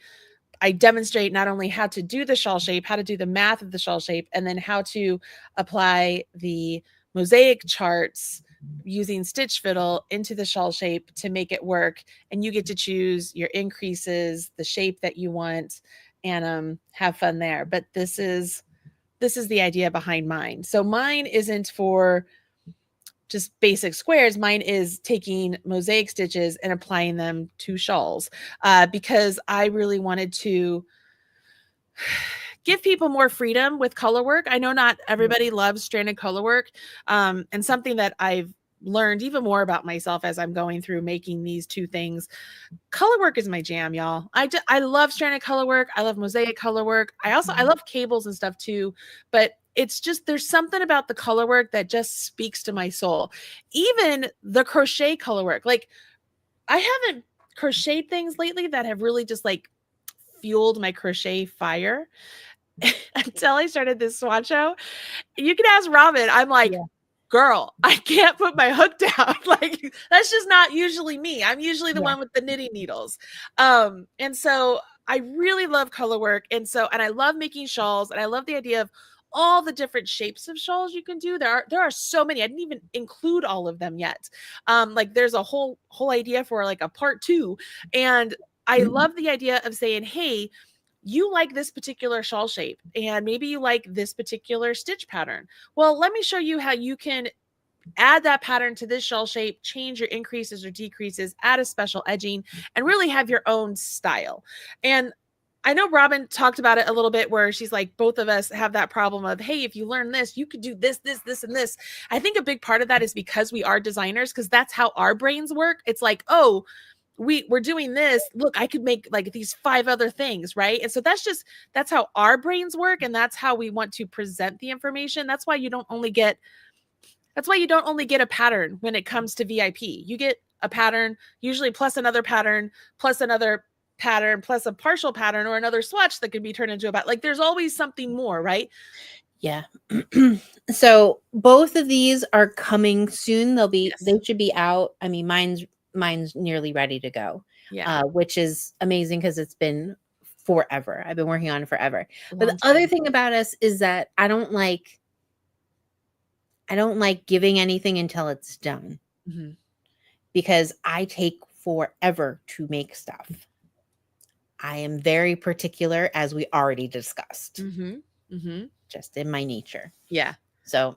demonstrate not only how to do the shawl shape, how to do the math of the shawl shape, and then how to apply the mosaic charts using stitch fiddle into the shawl shape to make it work. And you get to choose your increases, the shape that you want, and have fun there. But this is the idea behind mine. So mine isn't for just basic squares. Mine is taking mosaic stitches and applying them to shawls, because I really wanted to give people more freedom with color work. I know not everybody loves stranded color work, and something that I've learned even more about myself as I'm going through making these two things. Color work is my jam, y'all. I love stranded color work. I love mosaic color work. I love cables and stuff too, but it's just, there's something about the color work that just speaks to my soul. Even the crochet color work. Like, I haven't crocheted things lately that have really just like fueled my crochet fire until I started this swatch show. You can ask Robin. I'm like, girl, I can't put my hook down. Like, that's just not usually me. I'm usually the one with the knitting needles. And so I really love color work. And I love making shawls, and I love the idea of all the different shapes of shawls you can do. There are so many. I didn't even include all of them yet. Like, there's a whole idea for like a part 2. And I love the idea of saying, hey, you like this particular shawl shape, and maybe you like this particular stitch pattern. Well, let me show you how you can add that pattern to this shawl shape, change your increases or decreases, add a special edging, and really have your own style. And I know Robin talked about it a little bit, where she's like, both of us have that problem of, hey, if you learn this, you could do this, this, this, and this. I think a big part of that is because we are designers, because that's how our brains work. It's like, oh, we're doing this. Look, I could make like these 5 other things, right? And so that's how our brains work, and that's how we want to present the information. That's why you don't only get a pattern when it comes to VIP. You get a pattern usually plus another pattern plus another pattern plus a partial pattern or another swatch that could be turned into a pattern. Like, there's always something more, right? Yeah. So both of these are coming soon. They should be out. I mean, mine's nearly ready to go. Yeah. Which is amazing, because it's been forever. I've been working on it forever. But the other thing about us is that I don't like giving anything until it's done, because I take forever to make stuff. I am very particular, as we already discussed, just in my nature. Yeah. So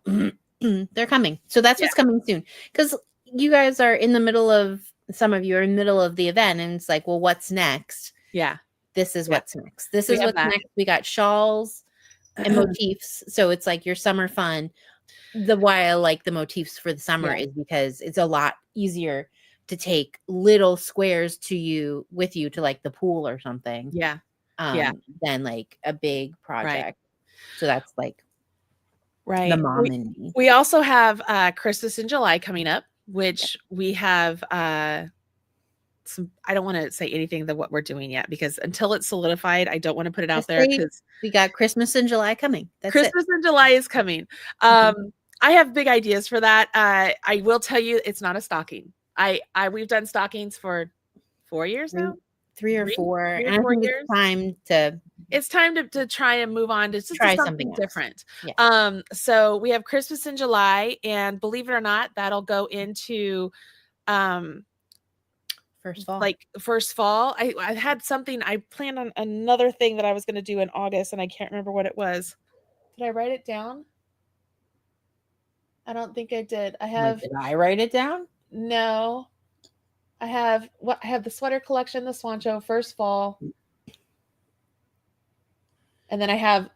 they're coming. So that's what's coming soon, because you guys are in the middle of, some of you are in the middle of the event, and it's like, well, what's next? Yeah. This is what's next. This is what's next. We got shawls and motifs. So it's like your summer fun. Why I like the motifs for the summer is because it's a lot easier to take little squares with you to like the pool or something. Than like a big project. Right. So that's like the mom in me. We also have Christmas in July coming up, which we have I don't want to say anything that what we're doing yet, because until it's solidified, I don't want to put it out there, because we got Christmas in July coming. Christmas in July is coming. I have big ideas for that. I will tell you, it's not a stocking. We've done stockings for 4 years now. 3 or 4. And I think it's time to try and move on to just try something different. So we have Christmas in July, and believe it or not, that'll go into first fall. Like first fall. I had something, I planned on another thing that I was going to do in August, and I can't remember what it was. Did I write it down? I don't think I did. Did I write it down? No. I have the sweater collection, the Swan Show, first fall. And then I have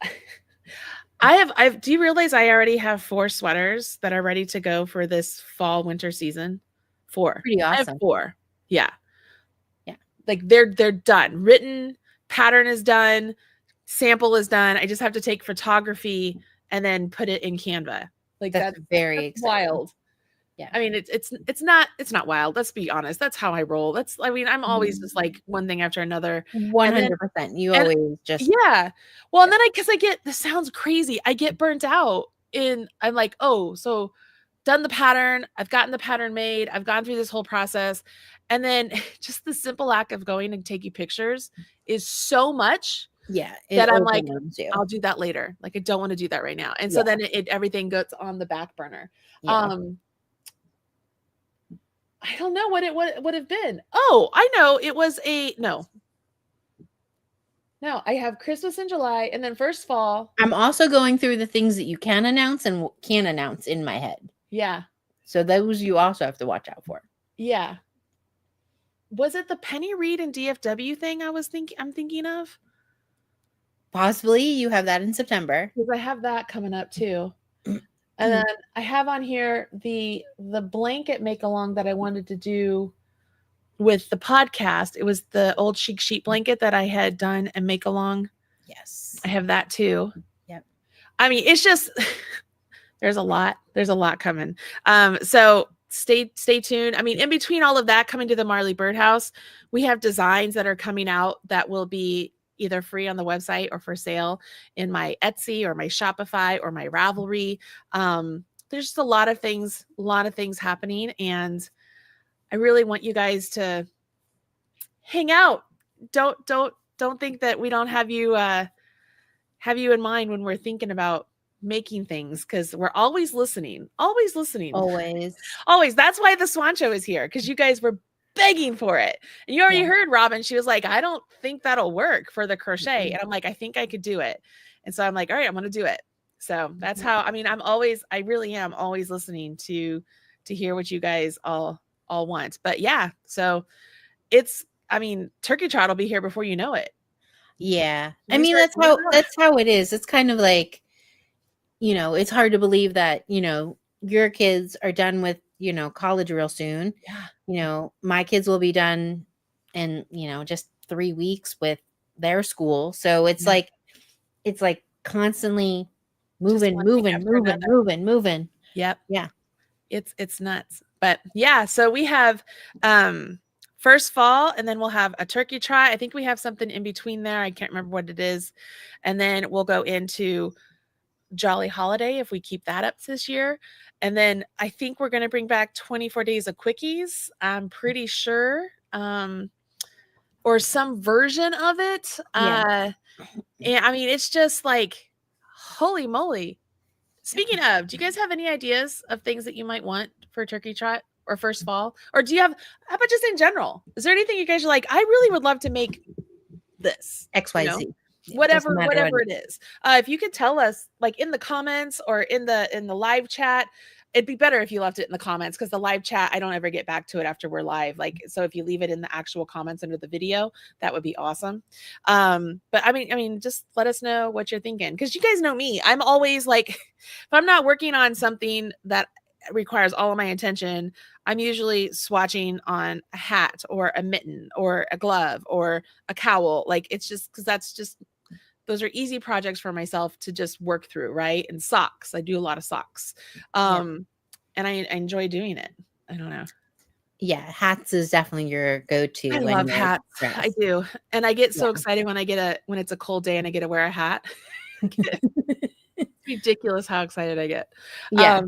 do you realize I already have 4 sweaters that are ready to go for this fall winter season? 4. Pretty awesome. I have 4. Yeah. Like, they're done. Written, pattern is done, sample is done. I just have to take photography and then put it in Canva. Like that's very exciting. Wild. Yeah. I mean, it's not wild. Let's be honest. That's how I roll. I'm always just like one thing after another. 100%. You always just. Yeah. Well, and then this sounds crazy. I get burnt out I'm like, oh, so done the pattern. I've gotten the pattern made. I've gone through this whole process. And then just the simple act of going and taking pictures is so much. Yeah. That I'm like, I'll do that later. Like, I don't want to do that right now. And so then everything goes on the back burner. Yeah. I don't know what it would have been. Oh, I know. It was no, I have Christmas in July and then first fall. I'm also going through the things that you can announce and can't announce in my head. Yeah. So those you also have to watch out for. Yeah. Was it the Penny Reed and DFW thing I'm thinking of? Possibly. You have that in September. Because I have that coming up too. And then I have on here the blanket Makealong that I wanted to do with the podcast. It was the old chic sheet blanket that I had done and Makealong. Yes. I have that too. Yep. I mean, it's just there's a lot coming. So stay tuned. I mean, in between all of that coming to the Marley Birdhouse, we have designs that are coming out that will be either free on the website or for sale in my Etsy or my Shopify or my Ravelry. There's just a lot of things happening, and I really want you guys to hang out. Don't think that we don't have you in mind when we're thinking about making things, because we're always listening. Always. That's why the Swan Show is here, because you guys were begging for it. And you already heard Robin. She was like, I don't think that'll work for the crochet. And I'm like, I think I could do it. And so I'm like, all right, I'm going to do it. So that's how, I mean, I really am always listening to hear what you guys all want. But yeah, so turkey trot will be here before you know it. Yeah. I mean, that's how it is. It's kind of like, it's hard to believe that, your kids are done with, college real soon. Yeah. My kids will be done in, just 3 weeks with their school. So it's like constantly moving. Yep. Yeah. It's nuts. But yeah, so we have first fall, and then we'll have a turkey trot. I think we have something in between there. I can't remember what it is. And then we'll go into Jolly Holiday if we keep that up this year. And then I think we're going to bring back 24 Days of Quickies. I'm pretty sure. Or some version of it. Yeah. And I mean, it's just like, holy moly. Speaking of, do you guys have any ideas of things that you might want for turkey trot or first fall? Or how about just in general? Is there anything you guys are like, I really would love to make this? XYZ. Whatever it is. If you could tell us, like in the comments or in the live chat, it'd be better if you left it in the comments, because the live chat, I don't ever get back to it after we're live. Like, so if you leave it in the actual comments under the video, that would be awesome. But I mean, just let us know what you're thinking, because you guys know me. I'm always like, if I'm not working on something that requires all of my attention, I'm usually swatching on a hat or a mitten or a glove or a cowl. Like, it's just because those are easy projects for myself to just work through, right? And socks. I do a lot of socks. And I enjoy doing it. I don't know. Yeah, hats is definitely your go-to. I love hats. I do. And I get so excited when it's a cold day and I get to wear a hat. It's ridiculous how excited I get. Yeah.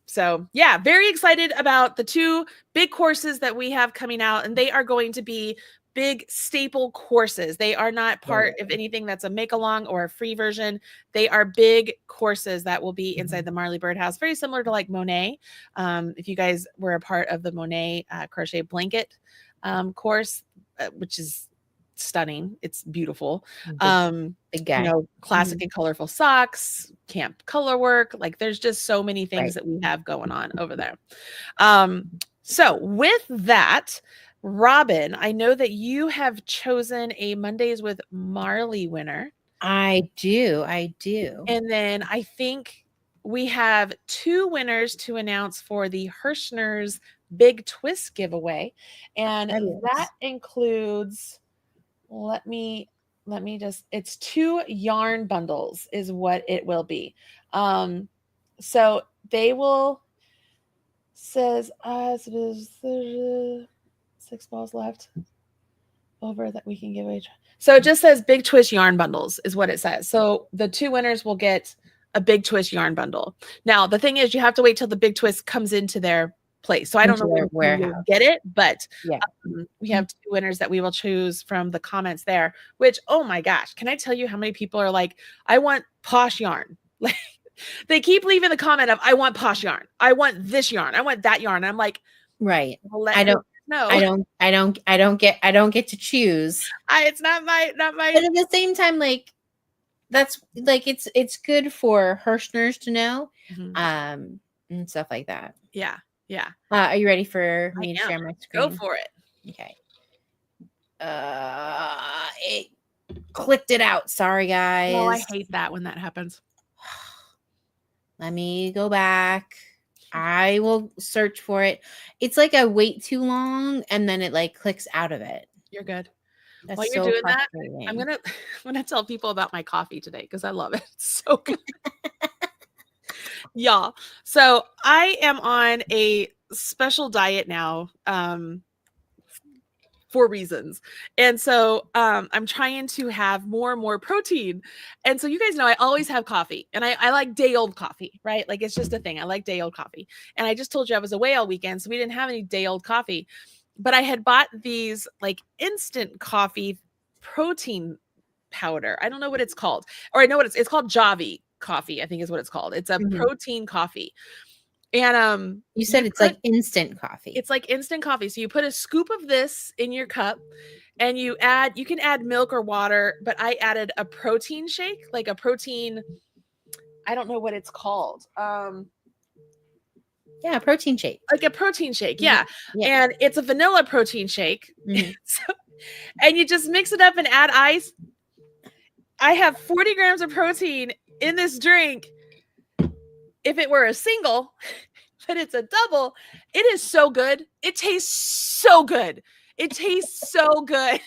So yeah, very excited about the 2 big courses that we have coming out, and they are going to be big staple courses. They are not part of anything that's a Makealong or a free version. They are big courses that will be inside the Marley Birdhouse, very similar to like Monet. If you guys were a part of the Monet crochet blanket course, which is stunning. It's beautiful. Big guy. Classic and colorful socks, camp color work. Like, there's just so many things that we have going on over there. So with that, Robin, I know that you have chosen a Mondays with Marley winner. I do. And then I think we have 2 winners to announce for the Hirschner's Big Twist giveaway. And that includes, let me let me just, it's 2 yarn bundles is what it will be. So they will, says 6 balls left over that we can give away. So it just says Big Twist yarn bundles is what it says. So the 2 winners will get a Big Twist yarn bundle. Now the thing is, you have to wait till the Big Twist comes into their place. So I don't know when you'll get it, but we have 2 winners that we will choose from the comments there, which, oh my gosh, can I tell you how many people are like, I want posh yarn? Like, they keep leaving the comment of, I want posh yarn. I want this yarn. I want that yarn. And I'm like, right. Well, I don't get to choose. It's not my. But at the same time, like, that's like, it's good for Hirschners to know, and stuff like that. Yeah. Are you ready for me to share my screen? Go for it. Okay. It clicked it out. Sorry, guys. Oh, I hate that when that happens. Let me go back. I will search for it. It's like I wait too long and then it like clicks out of it. You're good. That's While you're doing that, I'm gonna tell people about my coffee today because I love it. It's so good. Y'all. So I am on a special diet now. For reasons. And so I'm trying to have more and more protein. And so you guys know I always have coffee, and I like day old coffee, right? Like, it's just a thing. I like day old coffee. And I just told you I was away all weekend, so we didn't have any day old coffee. But I had bought these like instant coffee protein powder. I don't know what it's called. Or I know what it's called. Javi coffee, I think is what it's called. It's a protein coffee. And you said it's like instant coffee. It's like instant coffee. So you put a scoop of this in your cup, and you can add milk or water, but I added a protein shake, like a protein, I don't know what it's called. Yeah, protein shake. Like a protein shake, yeah. And it's a vanilla protein shake. And you just mix it up and add ice. I have 40 grams of protein in this drink. If it were a single, but it's a double, it is so good. It tastes so good. It tastes so good.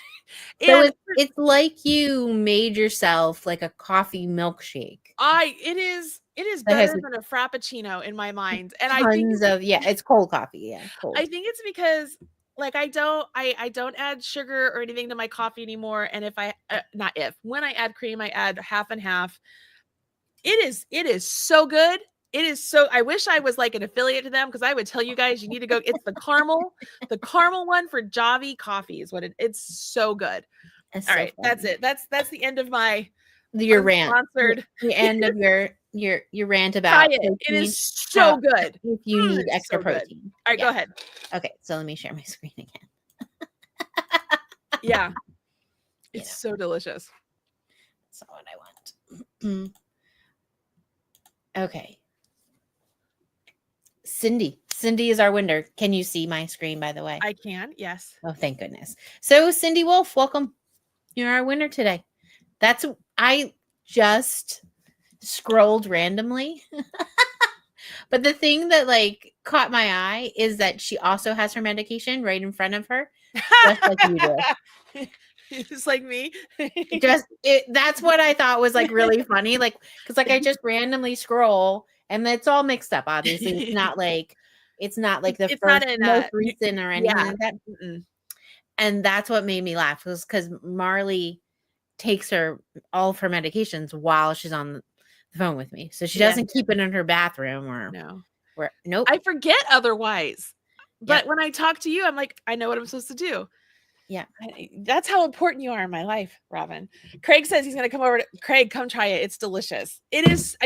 So it's like you made yourself like a coffee milkshake. It is better than a frappuccino in my mind. And I think it's cold coffee. Yeah, cold. I think it's because like I don't add sugar or anything to my coffee anymore. And when I add cream, I add half and half. It is so good. It is so, I wish I was like an affiliate to them, because I would tell you guys, you need to go. It's the caramel one for Javi coffee is what it's so good. All right. That's it. That's the end of your rant. The end of your rant about it. It is so good. If you need extra protein. All right, go ahead. Okay. So let me share my screen again. Yeah. It's so delicious. That's not what I want. Okay. Cindy is our winner. Can you see my screen, by the way? I can, yes. Oh, thank goodness. So Cindy Wolf, welcome. You're our winner today. I just scrolled randomly. But the thing that like caught my eye is that she also has her medication right in front of her. Just like you do. Just like me. That's what I thought was like really funny. Like, because like I just randomly scroll and it's all mixed up. Obviously, it's not like the most recent or anything like that. And that's what made me laugh, was because Marley takes all of her medications while she's on the phone with me, so she doesn't keep it in her bathroom or nope. I forget otherwise, but when I talk to you, I'm like, I know what I'm supposed to do. Yeah, that's how important you are in my life, Robin. Craig says he's going to come over. Craig, come try it. It's delicious. It's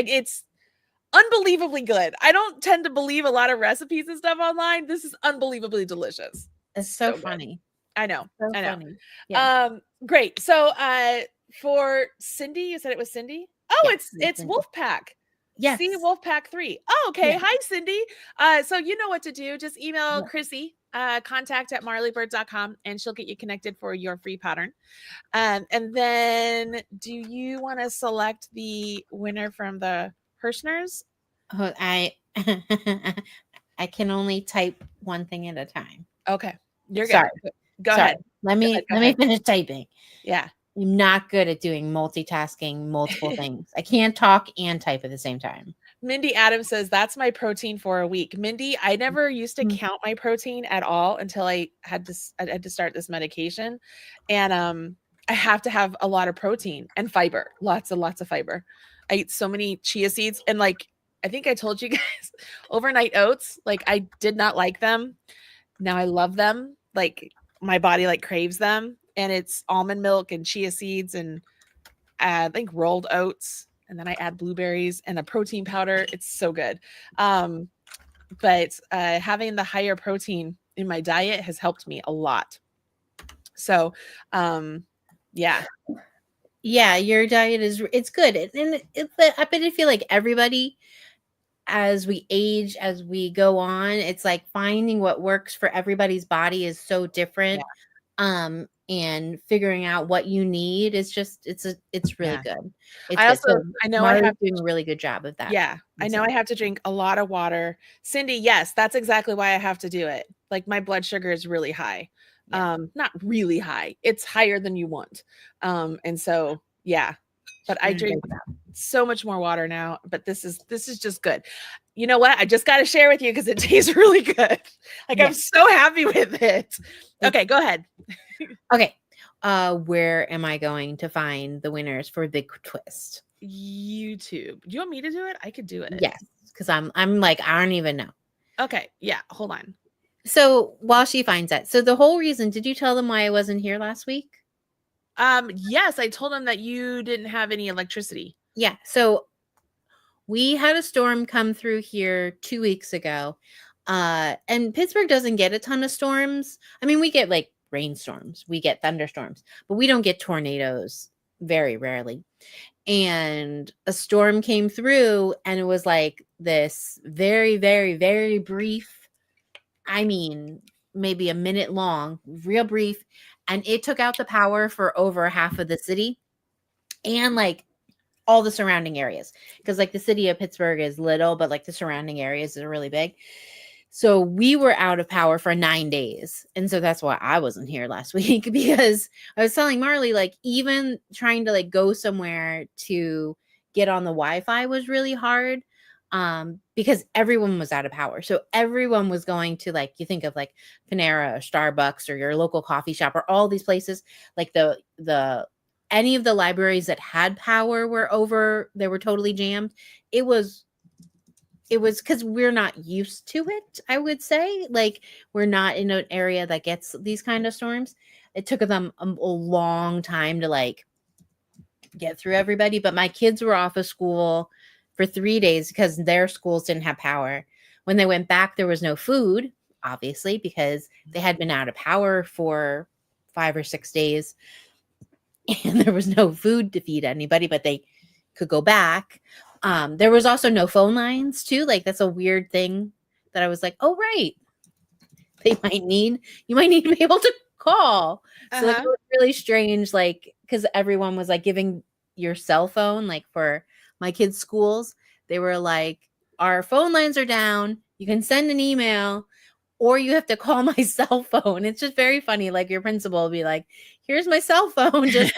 unbelievably good. I don't tend to believe a lot of recipes and stuff online. This is unbelievably delicious. It's so funny. Good. I know. So I know. Funny. Yeah. Great. So, for Cindy, you said it was Cindy. Oh, it's Wolfpack. Yes. See, Wolfpack 3. Oh, okay. Yeah. Hi, Cindy. So you know what to do. Just email Chrissy, contact@marleybird.com, and she'll get you connected for your free pattern. And then do you want to select the winner from the Hirschners? Oh, I can only type one thing at a time. Okay. You're good. Sorry. Go ahead. Let me finish typing. Yeah. I'm not good at doing multitasking, multiple things. I can't talk and type at the same time. Mindy Adams says, that's my protein for a week. Mindy, I never used to count my protein at all until I had to start this medication. And I have to have a lot of protein and fiber, lots and lots of fiber. I eat so many chia seeds, and like, I think I told you guys, overnight oats, like I did not like them. Now I love them. Like my body like craves them, and it's almond milk and chia seeds and I think rolled oats, and then I add blueberries and a protein powder. It's so good. But having the higher protein in my diet has helped me a lot. So, yeah. Yeah, your diet it's good. And I bet I feel like everybody, as we age, as we go on, it's like finding what works for everybody's body is so different. Yeah. And figuring out what you need is just it's really good. It's I good. also, So I know Mari's I have doing a really good job of that. Yeah, I know I have to drink a lot of water. Cindy, yes, that's exactly why I have to do it. Like my blood sugar is really high. Yeah. Not really high. It's higher than you want. And so yeah. But I drink so much more water now, but this is just good. You know what? I just got to share with you because it tastes really good. Like I'm so happy with it. Okay, go ahead. Okay. Where am I going to find the winners for Big Twist? YouTube. Do you want me to do it? I could do it. Yes, because I'm like, I don't even know. Okay. Yeah. Hold on. So while she finds that, so the whole reason, did you tell them why I wasn't here last week? Yes, I told them that you didn't have any electricity. Yeah. So we had a storm come through here 2 weeks ago. And Pittsburgh doesn't get a ton of storms. I mean, we get like rainstorms, we get thunderstorms, but we don't get tornadoes very rarely. And a storm came through, and it was like this very, very, very brief, I mean, maybe a minute long, real brief. And it took out the power for over half of the city and like all the surrounding areas. Because like the city of Pittsburgh is little, but like the surrounding areas are really big. So we were out of power for 9 days. And so that's why I wasn't here last week, because I was telling Marley, like, even trying to like go somewhere to get on the Wi-Fi was really hard. Because everyone was out of power. So everyone was going to, like, you think of like Panera or Starbucks or your local coffee shop or all these places, like any of the libraries that had power they were totally jammed. It was because we're not used to it, I would say. Like, we're not in an area that gets these kind of storms. It took them a long time to like get through everybody. But my kids were off of school for 3 days because their schools didn't have power. When they went back, there was no food, obviously, because they had been out of power for 5 or 6 days. And there was no food to feed anybody, but they could go back. There was also no phone lines too. Like, that's a weird thing that I was like, oh, right. You might need to be able to call. So like, it was really strange, like, because everyone was like giving your cell phone, like for my kids' schools, they were like, our phone lines are down. You can send an email or you have to call my cell phone. It's just very funny. Like, your principal will be like, here's my cell phone. Just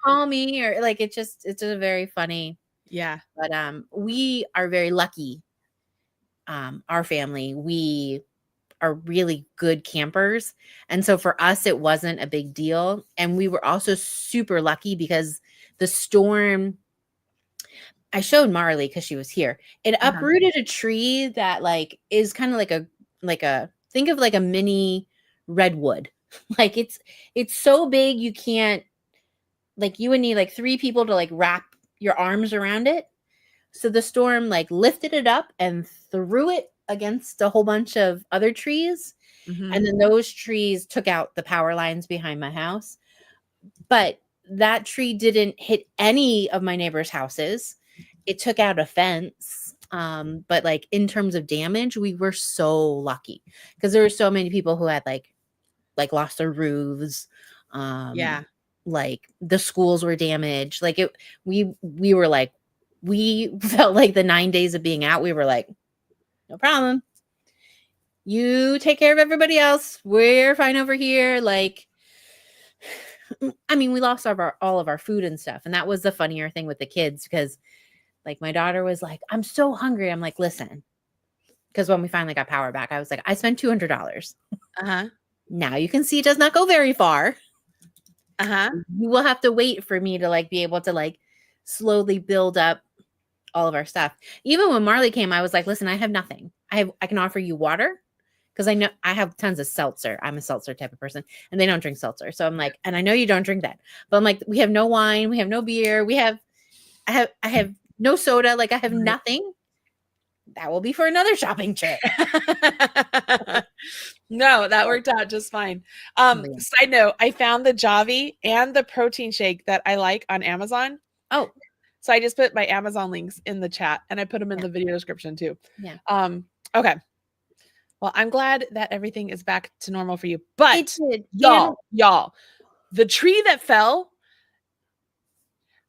call me. Or like, it's just a very funny. Yeah. But we are very lucky. Our family, we are really good campers. And so for us, it wasn't a big deal. And we were also super lucky because the storm, I showed Marley because she was here. It uprooted a tree that like is kind of like a think of like a mini redwood. Like, it's so big you can't, like, you would need like 3 people to like wrap your arms around it. So the storm like lifted it up and threw it against a whole bunch of other trees. Mm-hmm. And then those trees took out the power lines behind my house. But that tree didn't hit any of my neighbors' houses. It took out a fence. But like, in terms of damage, we were so lucky because there were so many people who had like lost their roofs. Yeah. Like, the schools were damaged. Like, we were like, we felt like the 9 days of being out, we were like, no problem. You take care of everybody else. We're fine over here. Like, I mean, we lost all of our food and stuff. And that was the funnier thing with the kids because like my daughter was like, I'm so hungry. I'm like, listen, because when we finally got power back, I was like, I spent $200. Now you can see it does not go very far. You will have to wait for me to like be able to like slowly build up all of our stuff. Even when Marley came, I was like, listen, I have nothing. I can offer you water because I know I have tons of seltzer. I'm a seltzer type of person and they don't drink seltzer. So I'm like, and I know you don't drink that, but I'm like, we have no wine, we have no beer, I have no soda, like I have nothing. That will be for another shopping trip. No, that worked out just fine. Side note, I found the Javi and the protein shake that I like on Amazon. Oh, so I just put my Amazon links in the chat and I put them in the video description too. Yeah. Okay. Well, I'm glad that everything is back to normal for you. But y'all, the tree that fell,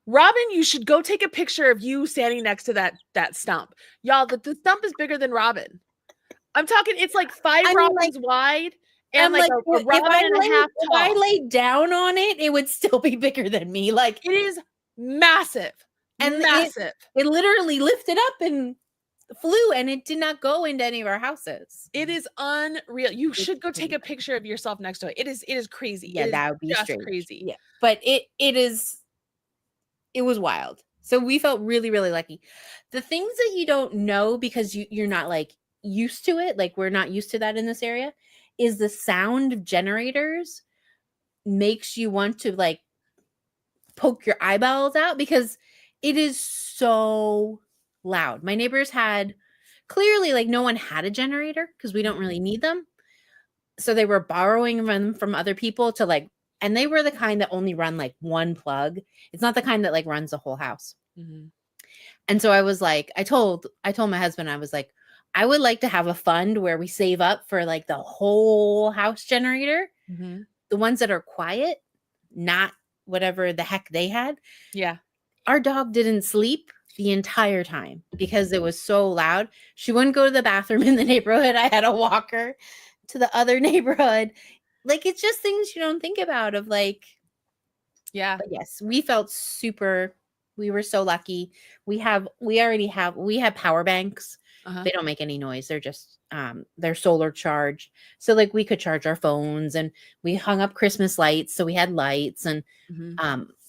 Robin, you should go take a picture of you standing next to that stump. Y'all, the stump is bigger than Robin. I'm talking, it's like 5 robins wide and like a robin and a half tall. If I laid down on it, it would still be bigger than me. Like it is massive. And massive. It literally lifted up and flew and it did not go into any of our houses. It is unreal. You should go take a picture of yourself next to it. It is crazy. Yeah, that would be just strange. Crazy. Yeah. But it was wild. So we felt really, really lucky. The things that you don't know because you're not like used to it, like we're not used to that in this area, is the sound of generators makes you want to like poke your eyeballs out because it is so loud. My neighbors had clearly like no one had a generator because we don't really need them. So they were borrowing them from other people to like, and they were the kind that only run like one plug. It's not the kind that like runs the whole house. And so I was like, I told my husband, I was like, I would like to have a fund where we save up for like the whole house generator, the ones that are quiet, not whatever the heck they had. Yeah. Our dog didn't sleep the entire time because it was so loud. She wouldn't go to the bathroom in the neighborhood. I had to walk her to the other neighborhood. Like, it's just things you don't think about of like, yeah. But yes, we felt we were so lucky. We have power banks. They don't make any noise. They're just, they're solar charged. So like we could charge our phones and we hung up Christmas lights. So we had lights and,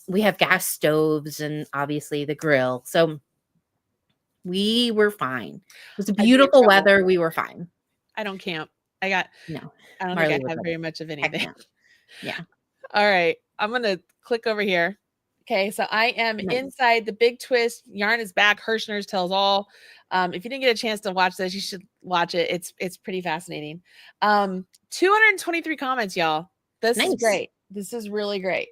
we have gas stoves and obviously the grill. So we were fine. It was beautiful weather. We were fine. I don't camp. I don't Marley think I have very much of anything. No. Yeah. All right. I'm going to click over here. Okay. So I am inside the Big Twist. Yarn is back. Hirschner's tells all. If you didn't get a chance to watch this, you should watch it. It's pretty fascinating. 223 comments, y'all. This is great. This is really great.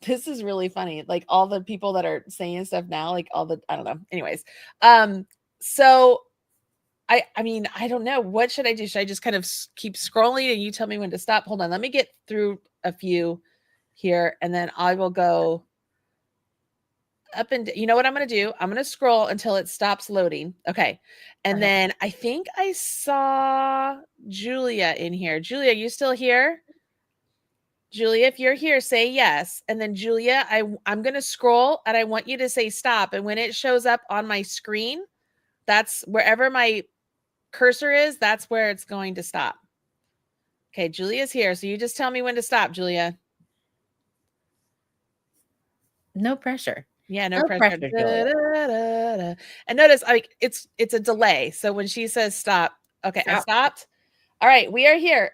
This is really funny. Like all the people that are saying stuff now, like I don't know. Anyways. So I mean, I don't know. What should I do? Should I just kind of keep scrolling and you tell me when to stop? Hold on. Let me get through a few here and then I will go up and you know what I'm going to do? I'm going to scroll until it stops loading. Okay. And then I think I saw Julia in here. Julia, you still here? Julia, if you're here, say yes. And then Julia, I'm going to scroll and I want you to say stop. And when it shows up on my screen, that's wherever my cursor is, that's where it's going to stop. Okay, Julia's here. So you just tell me when to stop, Julia. No pressure. Yeah, no pressure. Julia. And notice like it's a delay. So when she says stop, okay, I stopped. All right, we are here.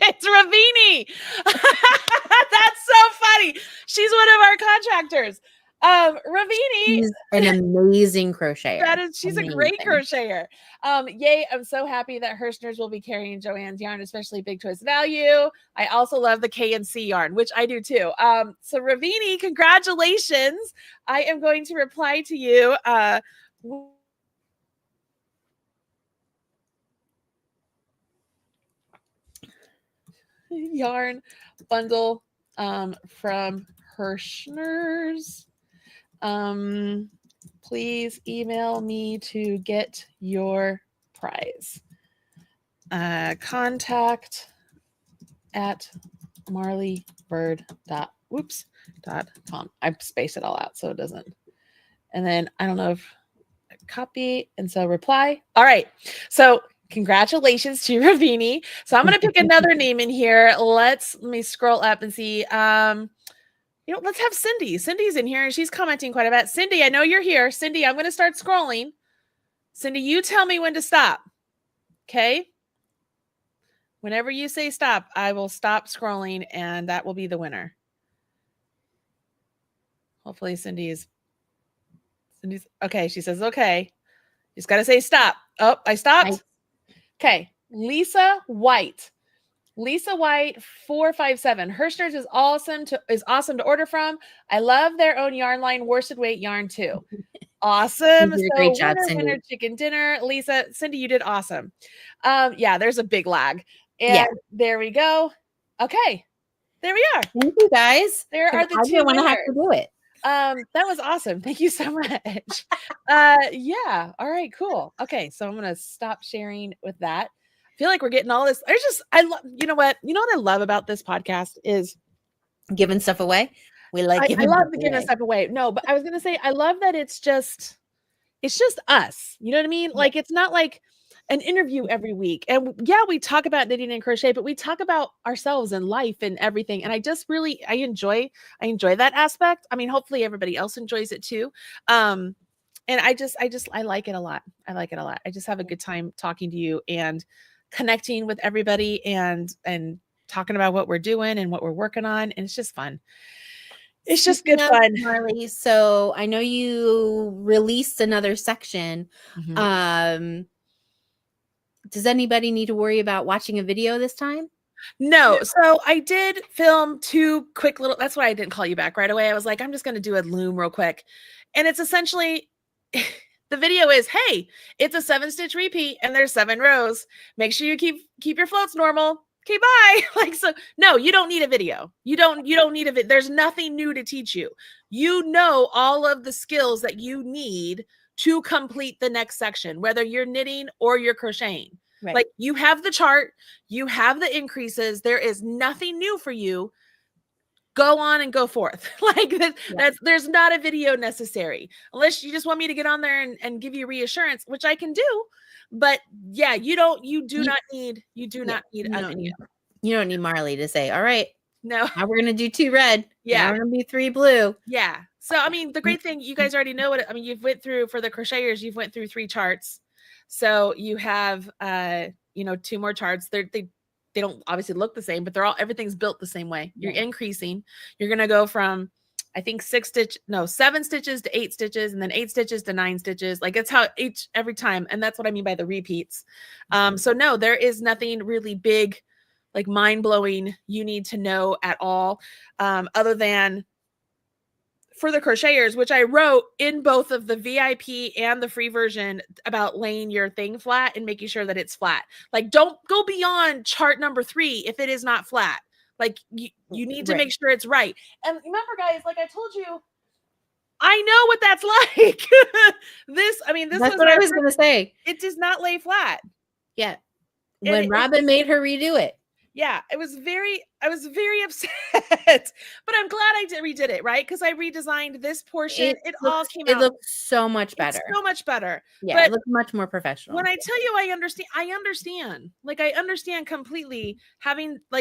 It's Ravini. That's so funny. She's one of our contractors. Ravini. She's an amazing crocheter. She's amazing. A great crocheter. Yay, I'm so happy that Hirschner's will be carrying Joanne's yarn, especially Big Twist Value. I also love the K&C yarn, which I do too. So Ravini, congratulations. I am going to reply to you. Yarn bundle from Hirschner's. Please email me to get your prize. Contact at marleybird.com. I spaced it all out so it doesn't. And then I don't know if copy. And so reply. All right. So congratulations to Ravini. So I'm going to pick another name in here. Let me scroll up and see. Let's have Cindy. Cindy's in here and she's commenting quite a bit. Cindy, I know you're here. Cindy, I'm going to start scrolling. Cindy, you tell me when to stop. Okay. Whenever you say stop, I will stop scrolling and that will be the winner. Hopefully Cindy's okay. She says, okay. You just got to say stop. Oh, I stopped. Okay. Lisa White 457. Hirschner's is awesome to order from. I love their own yarn line, worsted weight yarn too. Awesome. So great job, Cindy. Chicken dinner. Lisa, Cindy, you did awesome. Yeah, there's a big lag. And there we go. Okay. There we are. Thank you guys. There are the two. I didn't want to have to do it. That was awesome. Thank you so much. Yeah. All right, cool. Okay. So I'm going to stop sharing with that. I feel like we're getting all this. You know what I love about this podcast is giving stuff away. I love giving stuff away. No, but I was going to say, I love that it's just us. You know what I mean? Like, it's not like an interview every week. And yeah, we talk about knitting and crochet, but we talk about ourselves and life and everything. And I just really, I enjoy that aspect. I mean, hopefully everybody else enjoys it too. And I like it a lot. I like it a lot. I just have a good time talking to you and connecting with everybody and talking about what we're doing and what we're working on. And it's just fun. It's just good fun. Marley, so I know you released another section. Mm-hmm. Does anybody need to worry about watching a video this time? No. So I did film 2 quick little, that's why I didn't call you back right away. I was like, I'm just going to do a loom real quick. And it's essentially, the video is, hey, it's a 7-stitch repeat and there's 7 rows. Make sure you keep your floats normal. Okay, bye. Like, so no, you don't need a video. You don't need a video. There's nothing new to teach you. You know all of the skills that you need to complete the next section, whether you're knitting or you're crocheting. Right. Like, you have the chart, you have the increases. There is nothing new for you. Go on and go forth. Like, there's not a video necessary unless you just want me to get on there and give you reassurance, which I can do. But yeah, you do not need a video. You don't need Marley to say, all right, no, now we're going to do 2 red. Yeah. Now we're going to be 3 blue. Yeah. So, I mean, the great thing, you guys already know you've went through, for the crocheters, you've went through 3 charts. So you have, 2 more charts. They don't obviously look the same, but everything's built the same way. You're increasing. You're going to go from, I think 7 stitches to 8 stitches, and then 8 stitches to 9 stitches. Like, it's how every time. And that's what I mean by the repeats. So no, there is nothing really big, like mind blowing you need to know at all. Other than for the crocheters, which I wrote in both of the VIP and the free version about laying your thing flat and making sure that it's flat. Like, don't go beyond chart number 3 if it is not flat. Like, you need to make sure it's right. And remember, guys, like I told you, I know what that's like. That's what I was going to say. It does not lay flat. Yeah. When Robin made her redo it. Yeah, I was very upset, but I'm glad I redid it, right? Because I redesigned this portion. It all came out. It looks so much better. So much better. Yeah, but it looks much more professional. When I tell you I understand. Like, I understand completely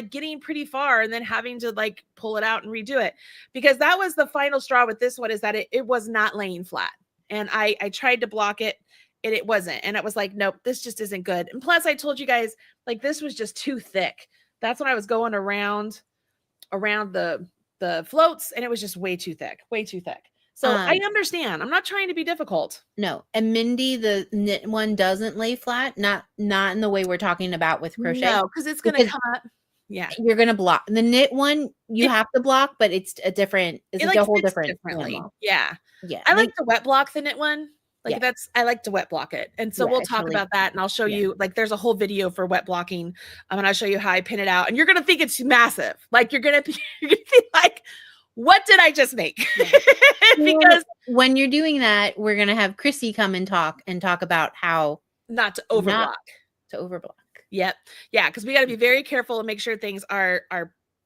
getting pretty far and then having to like pull it out and redo it, because that was the final straw with this one, is that it was not laying flat. And I tried to block it and it wasn't. And it was like, nope, this just isn't good. And plus, I told you guys, like, this was just too thick. That's when I was going around the floats, and it was just way too thick. So I understand. I'm not trying to be difficult. No. And Mindy, the knit one doesn't lay flat. Not in the way we're talking about with crochet. No, because it's going to come up. Yeah. You're going to block. The knit one, you have to block, but it's a whole different differently. Yeah. Yeah. I like to wet block the knit one. Like, I like to wet block it. And so we'll talk about that, and I'll show you, like, there's a whole video for wet blocking. And I'll show you how I pin it out, and you're going to think it's massive. Like, you're going to be like, what did I just make? Because when you're doing that, we're going to have Chrissy come and talk about how not to overblock. Yep. Yeah. Because we got to be very careful and make sure things are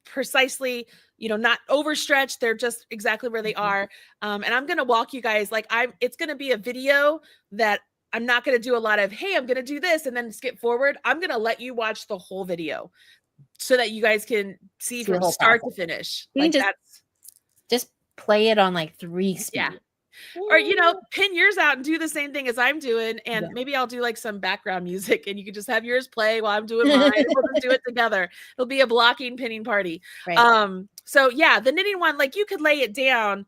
precisely, not overstretched. They're just exactly where they are. And I'm going to walk you guys, like it's going to be a video that I'm not going to do a lot of, hey, I'm going to do this and then skip forward. I'm going to let you watch the whole video so that you guys can see from start to finish. Like just play it on like 3 speed. Yeah. Or, pin yours out and do the same thing as I'm doing. And maybe I'll do like some background music and you can just have yours play while I'm doing mine. We'll just do it together. It'll be a blocking pinning party. Right. So yeah, the knitting one, like you could lay it down,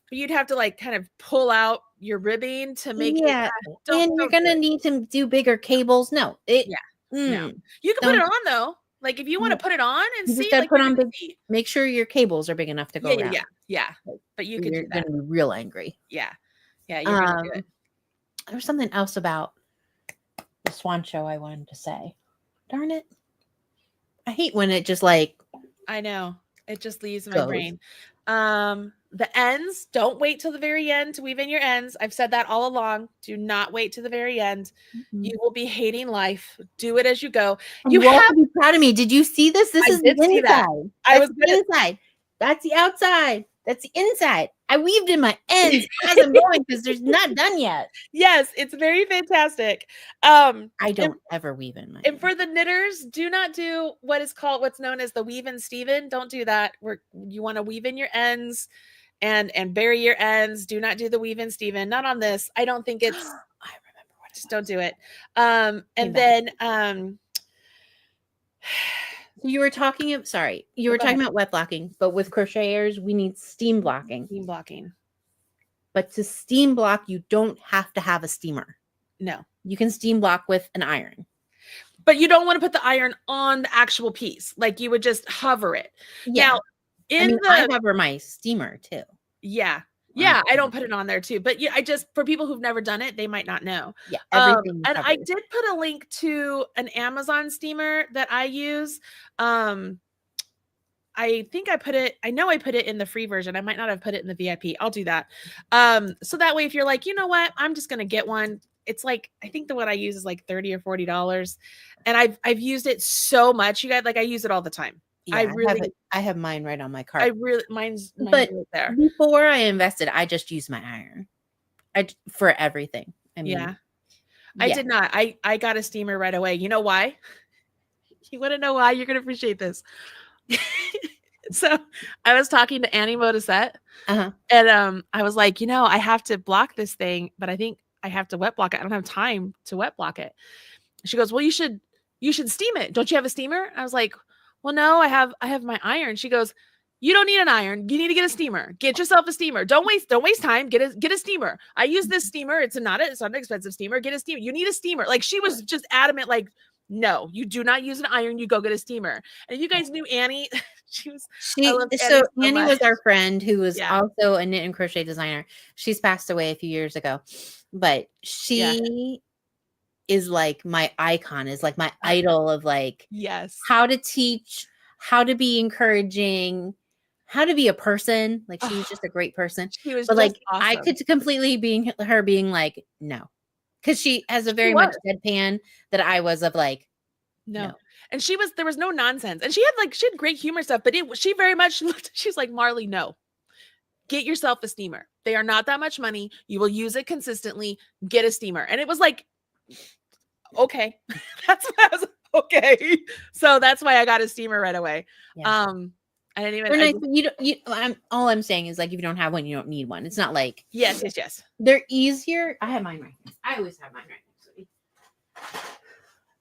but you'd have to like kind of pull out your ribbing to make it. And you're going to need to do bigger cables. No. No. You can put it on though. Like if you want to put it on and you see, just gotta put on make sure your cables are big enough to go around. Yeah. But you could do that. You're gonna be real angry. Yeah. You're gonna do it. There's something else about the swan show I wanted to say. Darn it. I hate when it just like I know. It just leaves my brain. The ends, don't wait till the very end to weave in your ends. I've said that all along. Do not wait to the very end. You will be hating life. Do it as you go. You have to be proud of me. Did you see this? This is the inside. I was the inside. That's the outside. That's the inside. I weaved in my ends as I'm going because there's not done yet. Yes, it's very fantastic. I don't ever weave in my ends. And for the knitters, do not do what's known as the weave in Steven. Don't do that. You want to weave in your ends and bury your ends. Do not do the weave in Steven. Not on this. I don't think it's I remember what. Just don't do it. And then you were talking about wet blocking, but with crocheters, we need steam blocking. Steam blocking. But to steam block, you don't have to have a steamer. No. You can steam block with an iron. But you don't want to put the iron on the actual piece. Like you would just hover it. Yeah. Now, I hover my steamer too. Yeah. Yeah, I don't put it on there too, but yeah, for people who've never done it, they might not know. Yeah, everything. And I did put a link to an Amazon steamer that I use. I think I put it in the free version. I might not have put it in the VIP. I'll do that. So that way, if you're like, you know what, I'm just gonna get one. It's like, I think the one I use is like $30 or $40, and I've used it so much. You guys, like, I use it all the time. Yeah, I have mine right on my cart. Mine's but right there. Before I invested, I just used my iron. For everything. I did not. I got a steamer right away. You know why? You want to know why? You're gonna appreciate this. So I was talking to Annie Modisette, and I was like, I have to block this thing, but I think I have to wet block it. I don't have time to wet block it. She goes, well, you should steam it. Don't you have a steamer? I was like, well, no, I have my iron. She goes, you don't need an iron. You need to get a steamer. Get yourself a steamer. Don't waste time. Get a steamer. I use this steamer. It's not an expensive steamer. Get a steamer. You need a steamer. Like, she was just adamant, like, no, you do not use an iron. You go get a steamer. And if you guys knew Annie, Annie was our friend who was also a knit and crochet designer. She's passed away a few years ago, but she is like my icon, is like my idol of like, how to teach, how to be encouraging, how to be a person. Like, she was just a great person. She was, but like, awesome. I could completely being like, no, because she has a very much deadpan that I was of like, no. And there was no nonsense, and she had great humor stuff, but she very much she's like, Marley, no, get yourself a steamer. They are not that much money. You will use it consistently. Get a steamer. And it was like, okay. That's why I was okay. So that's why I got a steamer right away. Yeah. I didn't even all I'm saying is, like, if you don't have one, you don't need one. It's not like yes. They're easier. I have mine right now. I always have mine right next to me.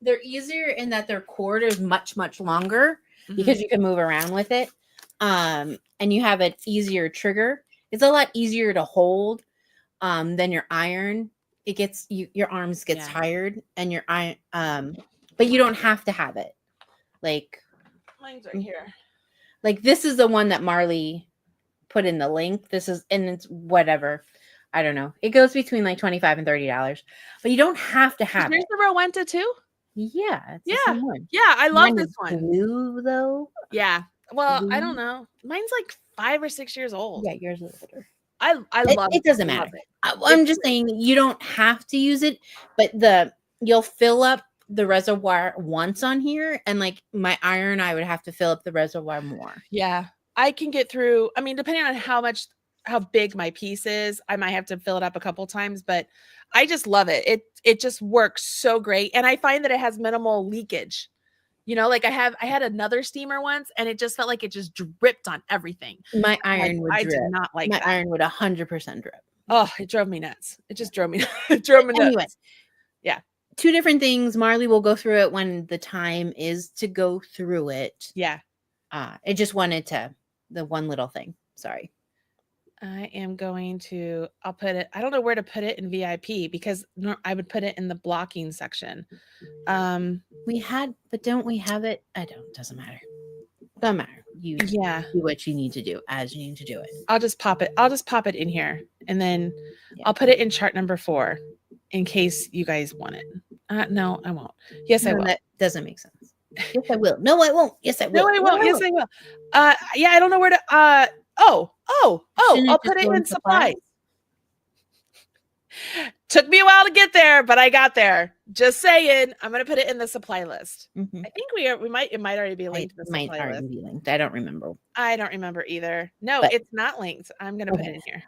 They're easier in that their cord is much, much longer because you can move around with it. And you have an easier trigger. It's a lot easier to hold than your iron. It gets your arms get tired, and your iron but you don't have to have it. Like, mine's right here. Like, this is the one that Marley put in the link. And it's whatever. I don't know. It goes between like $25 and $30, but you don't have to have it. The Rowenta too? Yeah. Yeah. I love this one. Blue though. Yeah. Well, blue. I don't know. Mine's like 5 or 6 years old. Yeah, yours is older. I love it. It doesn't matter. I'm just saying you don't have to use it, but you'll fill up the reservoir once on here, and like my iron, I would have to fill up the reservoir more. Yeah. I can get through, I mean, depending on how big my piece is, I might have to fill it up a couple times, but I just love it. It just works so great. And I find that it has minimal leakage. You know, like I had another steamer once and it just felt like it just dripped on everything. My iron would I drip. did not like my that. iron would 100% drip. Oh, it drove me nuts. It just drove me it drove me nuts. Anyway, yeah. 2 different things. Marley will go through it when the time is to go through it. Yeah. I just wanted to, the one little thing. Sorry. I am going to, I'll put it, I don't know where to put it in VIP because I would put it in the blocking section. But don't we have it? Doesn't matter. Doesn't matter. You do what you need to do as you need to do it. I'll just pop it in here and then I'll put it in chart number 4 in case you guys want it. No, I won't. Yes, I will. That doesn't make sense. Yes, I will. No, I won't. Yes, I will. No, I won't. Yes, I will. Yeah, I don't know where to, I'll put it in supplies. Took me a while to get there, but I got there. Just saying, I'm going to put it in the supply list. Mm-hmm. I think it might already be linked to the supply list. Be linked. I don't remember. I don't remember either. No, it's not linked. I'm going to put it in here.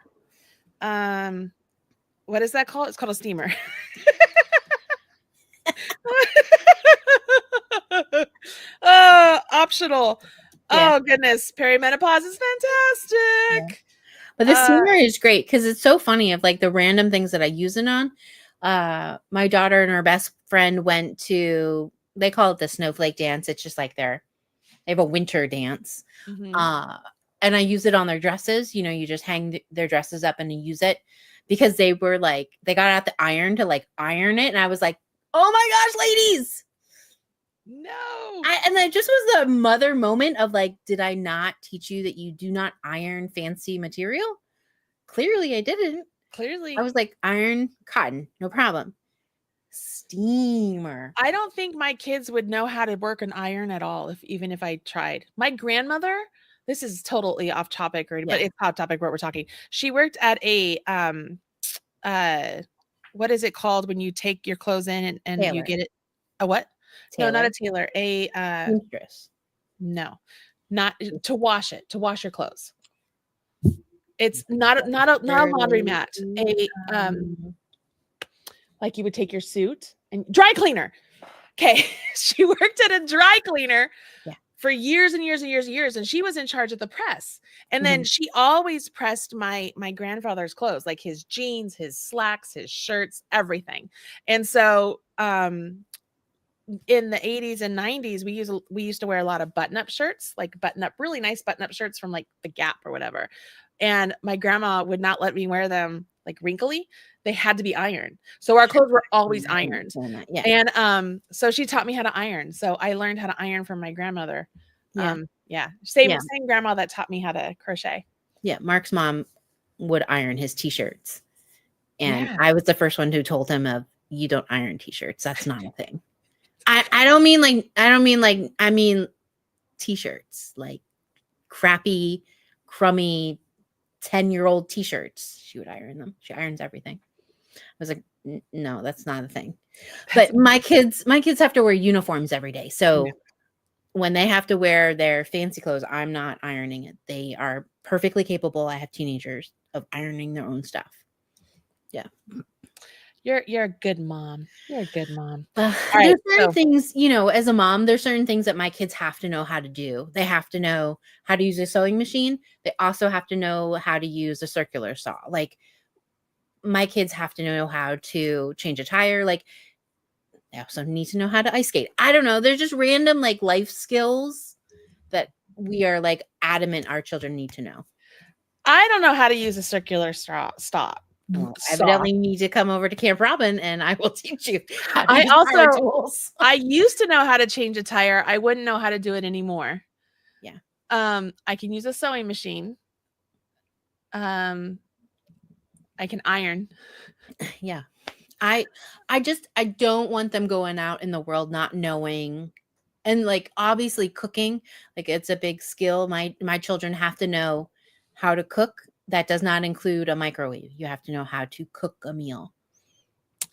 What is that called? It's called a steamer. Optional. Oh goodness, perimenopause is fantastic. Yeah. But the steamer is great because it's so funny of like the random things that I use it on. My daughter and her best friend went to, they call it the snowflake dance. It's just like they have a winter dance. Mm-hmm. And I use it on their dresses. You know, you just hang their dresses up and you use it because they were like, they got out the iron to like iron it. And I was like, oh my gosh, ladies. No. And that just was the mother moment of like, did I not teach you that you do not iron fancy material? Clearly I didn't. Clearly. I was like, iron cotton, no problem. Steamer. I don't think my kids would know how to work an iron at all, even if I tried. My grandmother, this is totally off topic, but it's off topic what we're talking. She worked at a what is it called when you take your clothes in and you get it? A what? Tailor. No, not a tailor. A seamstress. No, not to wash your clothes. It's not a laundromat. Like you would take your suit and dry cleaner. Okay, she worked at a dry cleaner for years and years and years and years, and she was in charge of the press. And then she always pressed my grandfather's clothes, like his jeans, his slacks, his shirts, everything. And so in the 80s and 90s, we used to wear a lot of button-up shirts, like really nice button-up shirts from like the Gap or whatever. And my grandma would not let me wear them like wrinkly. They had to be ironed. So our clothes were always ironed. Yeah. And so she taught me how to iron. So I learned how to iron from my grandmother. Same grandma that taught me how to crochet. Yeah, Mark's mom would iron his t-shirts. And I was the first one who told him you don't iron t-shirts. That's not a thing. I mean t-shirts, like crappy, crummy 10-year-old t-shirts. She would iron them. She irons everything. I was like, no, that's not a thing. But my kids have to wear uniforms every day. So when they have to wear their fancy clothes, I'm not ironing it. They are perfectly capable. I have teenagers of ironing their own stuff. Yeah. You're a good mom. You're a good mom. There's certain things, as a mom, there's certain things that my kids have to know how to do. They have to know how to use a sewing machine. They also have to know how to use a circular saw. Like my kids have to know how to change a tire. Like they also need to know how to ice skate. I don't know. There's just random like life skills that we are like adamant our children need to know. I don't know how to use a circular saw. Well, evidently need to come over to Camp Robin and I will teach you. I used to know how to change a tire. I wouldn't know how to do it anymore. Yeah. I can use a sewing machine. I can iron. Yeah. I don't want them going out in the world not knowing, and like obviously cooking, like it's a big skill. My children have to know how to cook. That does not include a microwave. You have to know how to cook a meal.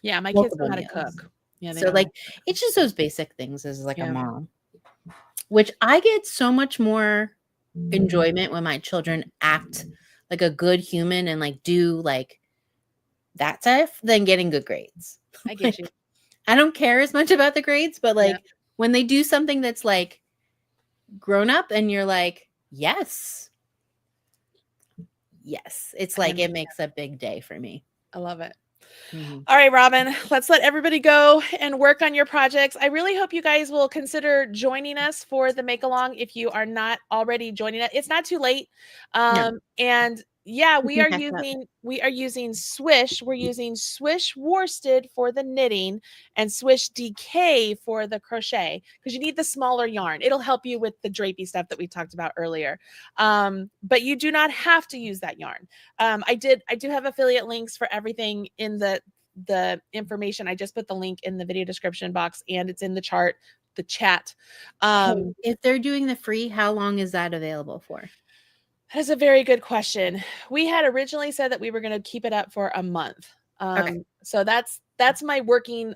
Yeah, my kids know how to cook. Yeah. So like, it's just those basic things as like a mom, which I get so much more enjoyment when my children act like a good human and like do like that stuff than getting good grades. I get you. I don't care as much about the grades, but like when they do something that's like grown up and you're like, yes, it's like, it makes a big day for me. I love it. All right, Robin, let's let everybody go and work on your projects. I really hope you guys will consider joining us for the Makealong if you are not already joining it. It's not too late. And yeah, we are using Swish. We're using Swish worsted for the knitting and Swish DK for the crochet, because you need the smaller yarn. It'll help you with the drapey stuff that we talked about earlier. But you do not have to use that yarn. I do have affiliate links for everything in the information. I just put the link in the video description box, and it's in the chat. If they're doing the free, how long is that available for? That's a very good question. We had originally said that we were going to keep it up for a month. So that's my working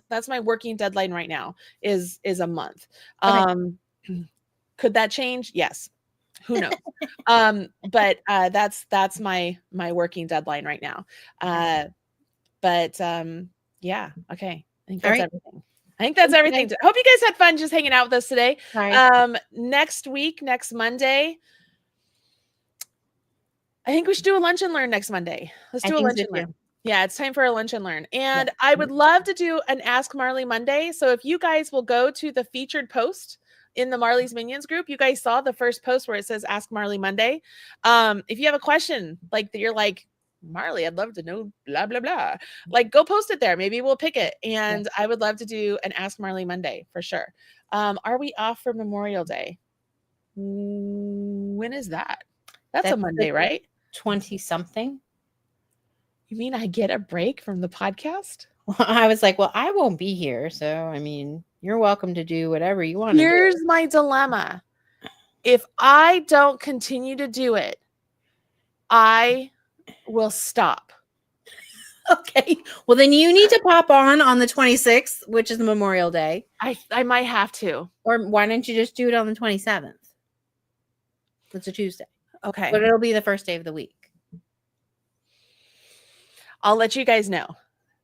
deadline right now is a month. Could that change? Yes. Who knows? But that's my working deadline right now. Yeah. Okay. I think that's everything. I think that's everything. Hope you guys had fun just hanging out with us today. Next Monday, I think we should do a lunch and learn next Monday. Let's do a lunch and learn. Yeah, it's time for a lunch and learn. And I would love to do an Ask Marley Monday. So if you guys will go to the featured post in the Marley's Minions group, you guys saw the first post where it says Ask Marley Monday. If you have a question like that, you're like, Marley, I'd love to know blah, blah, blah. Like, go post it there. Maybe we'll pick it. And I would love to do an Ask Marley Monday for sure. Are we off for Memorial Day? When is that? That's a Monday, right? 20-something. You mean I get a break from the podcast? Well, I was like, well, I won't be here. So, I mean, you're welcome to do whatever you want to do. Here's my dilemma. If I don't continue to do it, I will stop. Okay. Well, then you need to pop on the 26th, which is Memorial Day. I might have to. Or why don't you just do it on the 27th? It's a Tuesday. Okay. But it'll be the first day of the week. I'll let you guys know.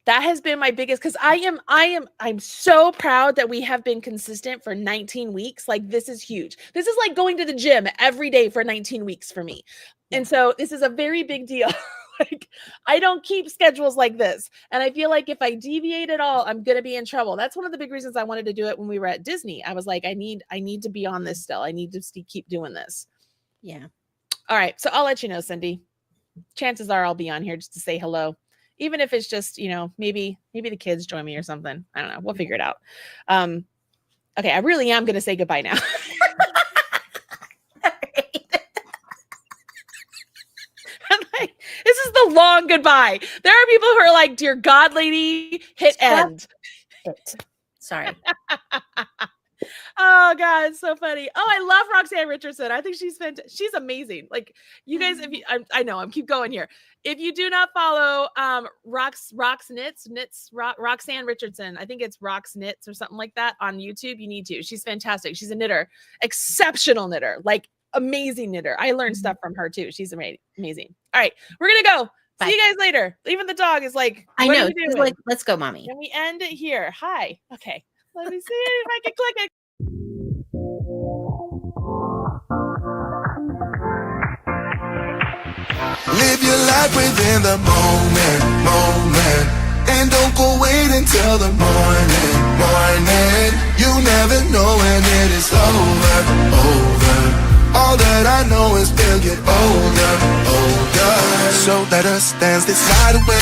That has been my biggest, because I'm so proud that we have been consistent for 19 weeks. Like, this is huge. This is like going to the gym every day for 19 weeks for me. And so this is a very big deal. Like, I don't keep schedules like this. And I feel like if I deviate at all, I'm going to be in trouble. That's one of the big reasons I wanted to do it when we were at Disney. I was like, I need to be on this still. I need to keep doing this. Yeah. All right. So I'll let you know, Cindy. Chances are I'll be on here just to say hello. Even if it's just, maybe the kids join me or something. I don't know. We'll figure it out. Okay. I really am going to say goodbye now. This is the long goodbye. There are people who are like, dear God, lady, hit end. Sorry. Oh God, it's so funny. Oh, I love Roxanne Richardson. I think she's fantastic. She's amazing. Like, you guys, if you, I know I'm keep going here. If you do not follow Roxanne Richardson, I think it's Rox Knits or something like that on YouTube. You need to. She's fantastic. She's a knitter, exceptional knitter, like amazing knitter. I learned stuff from her too. She's amazing. All right, we're gonna go. Bye. See you guys later. Even the dog is like, I know. She's like, let's go, mommy. Can we end it here? Hi. Okay. Let me see if I can click it. Live your life within the moment, and don't go wait until the morning. You never know when it is over. All that I know is we'll get older. So let us dance this night away.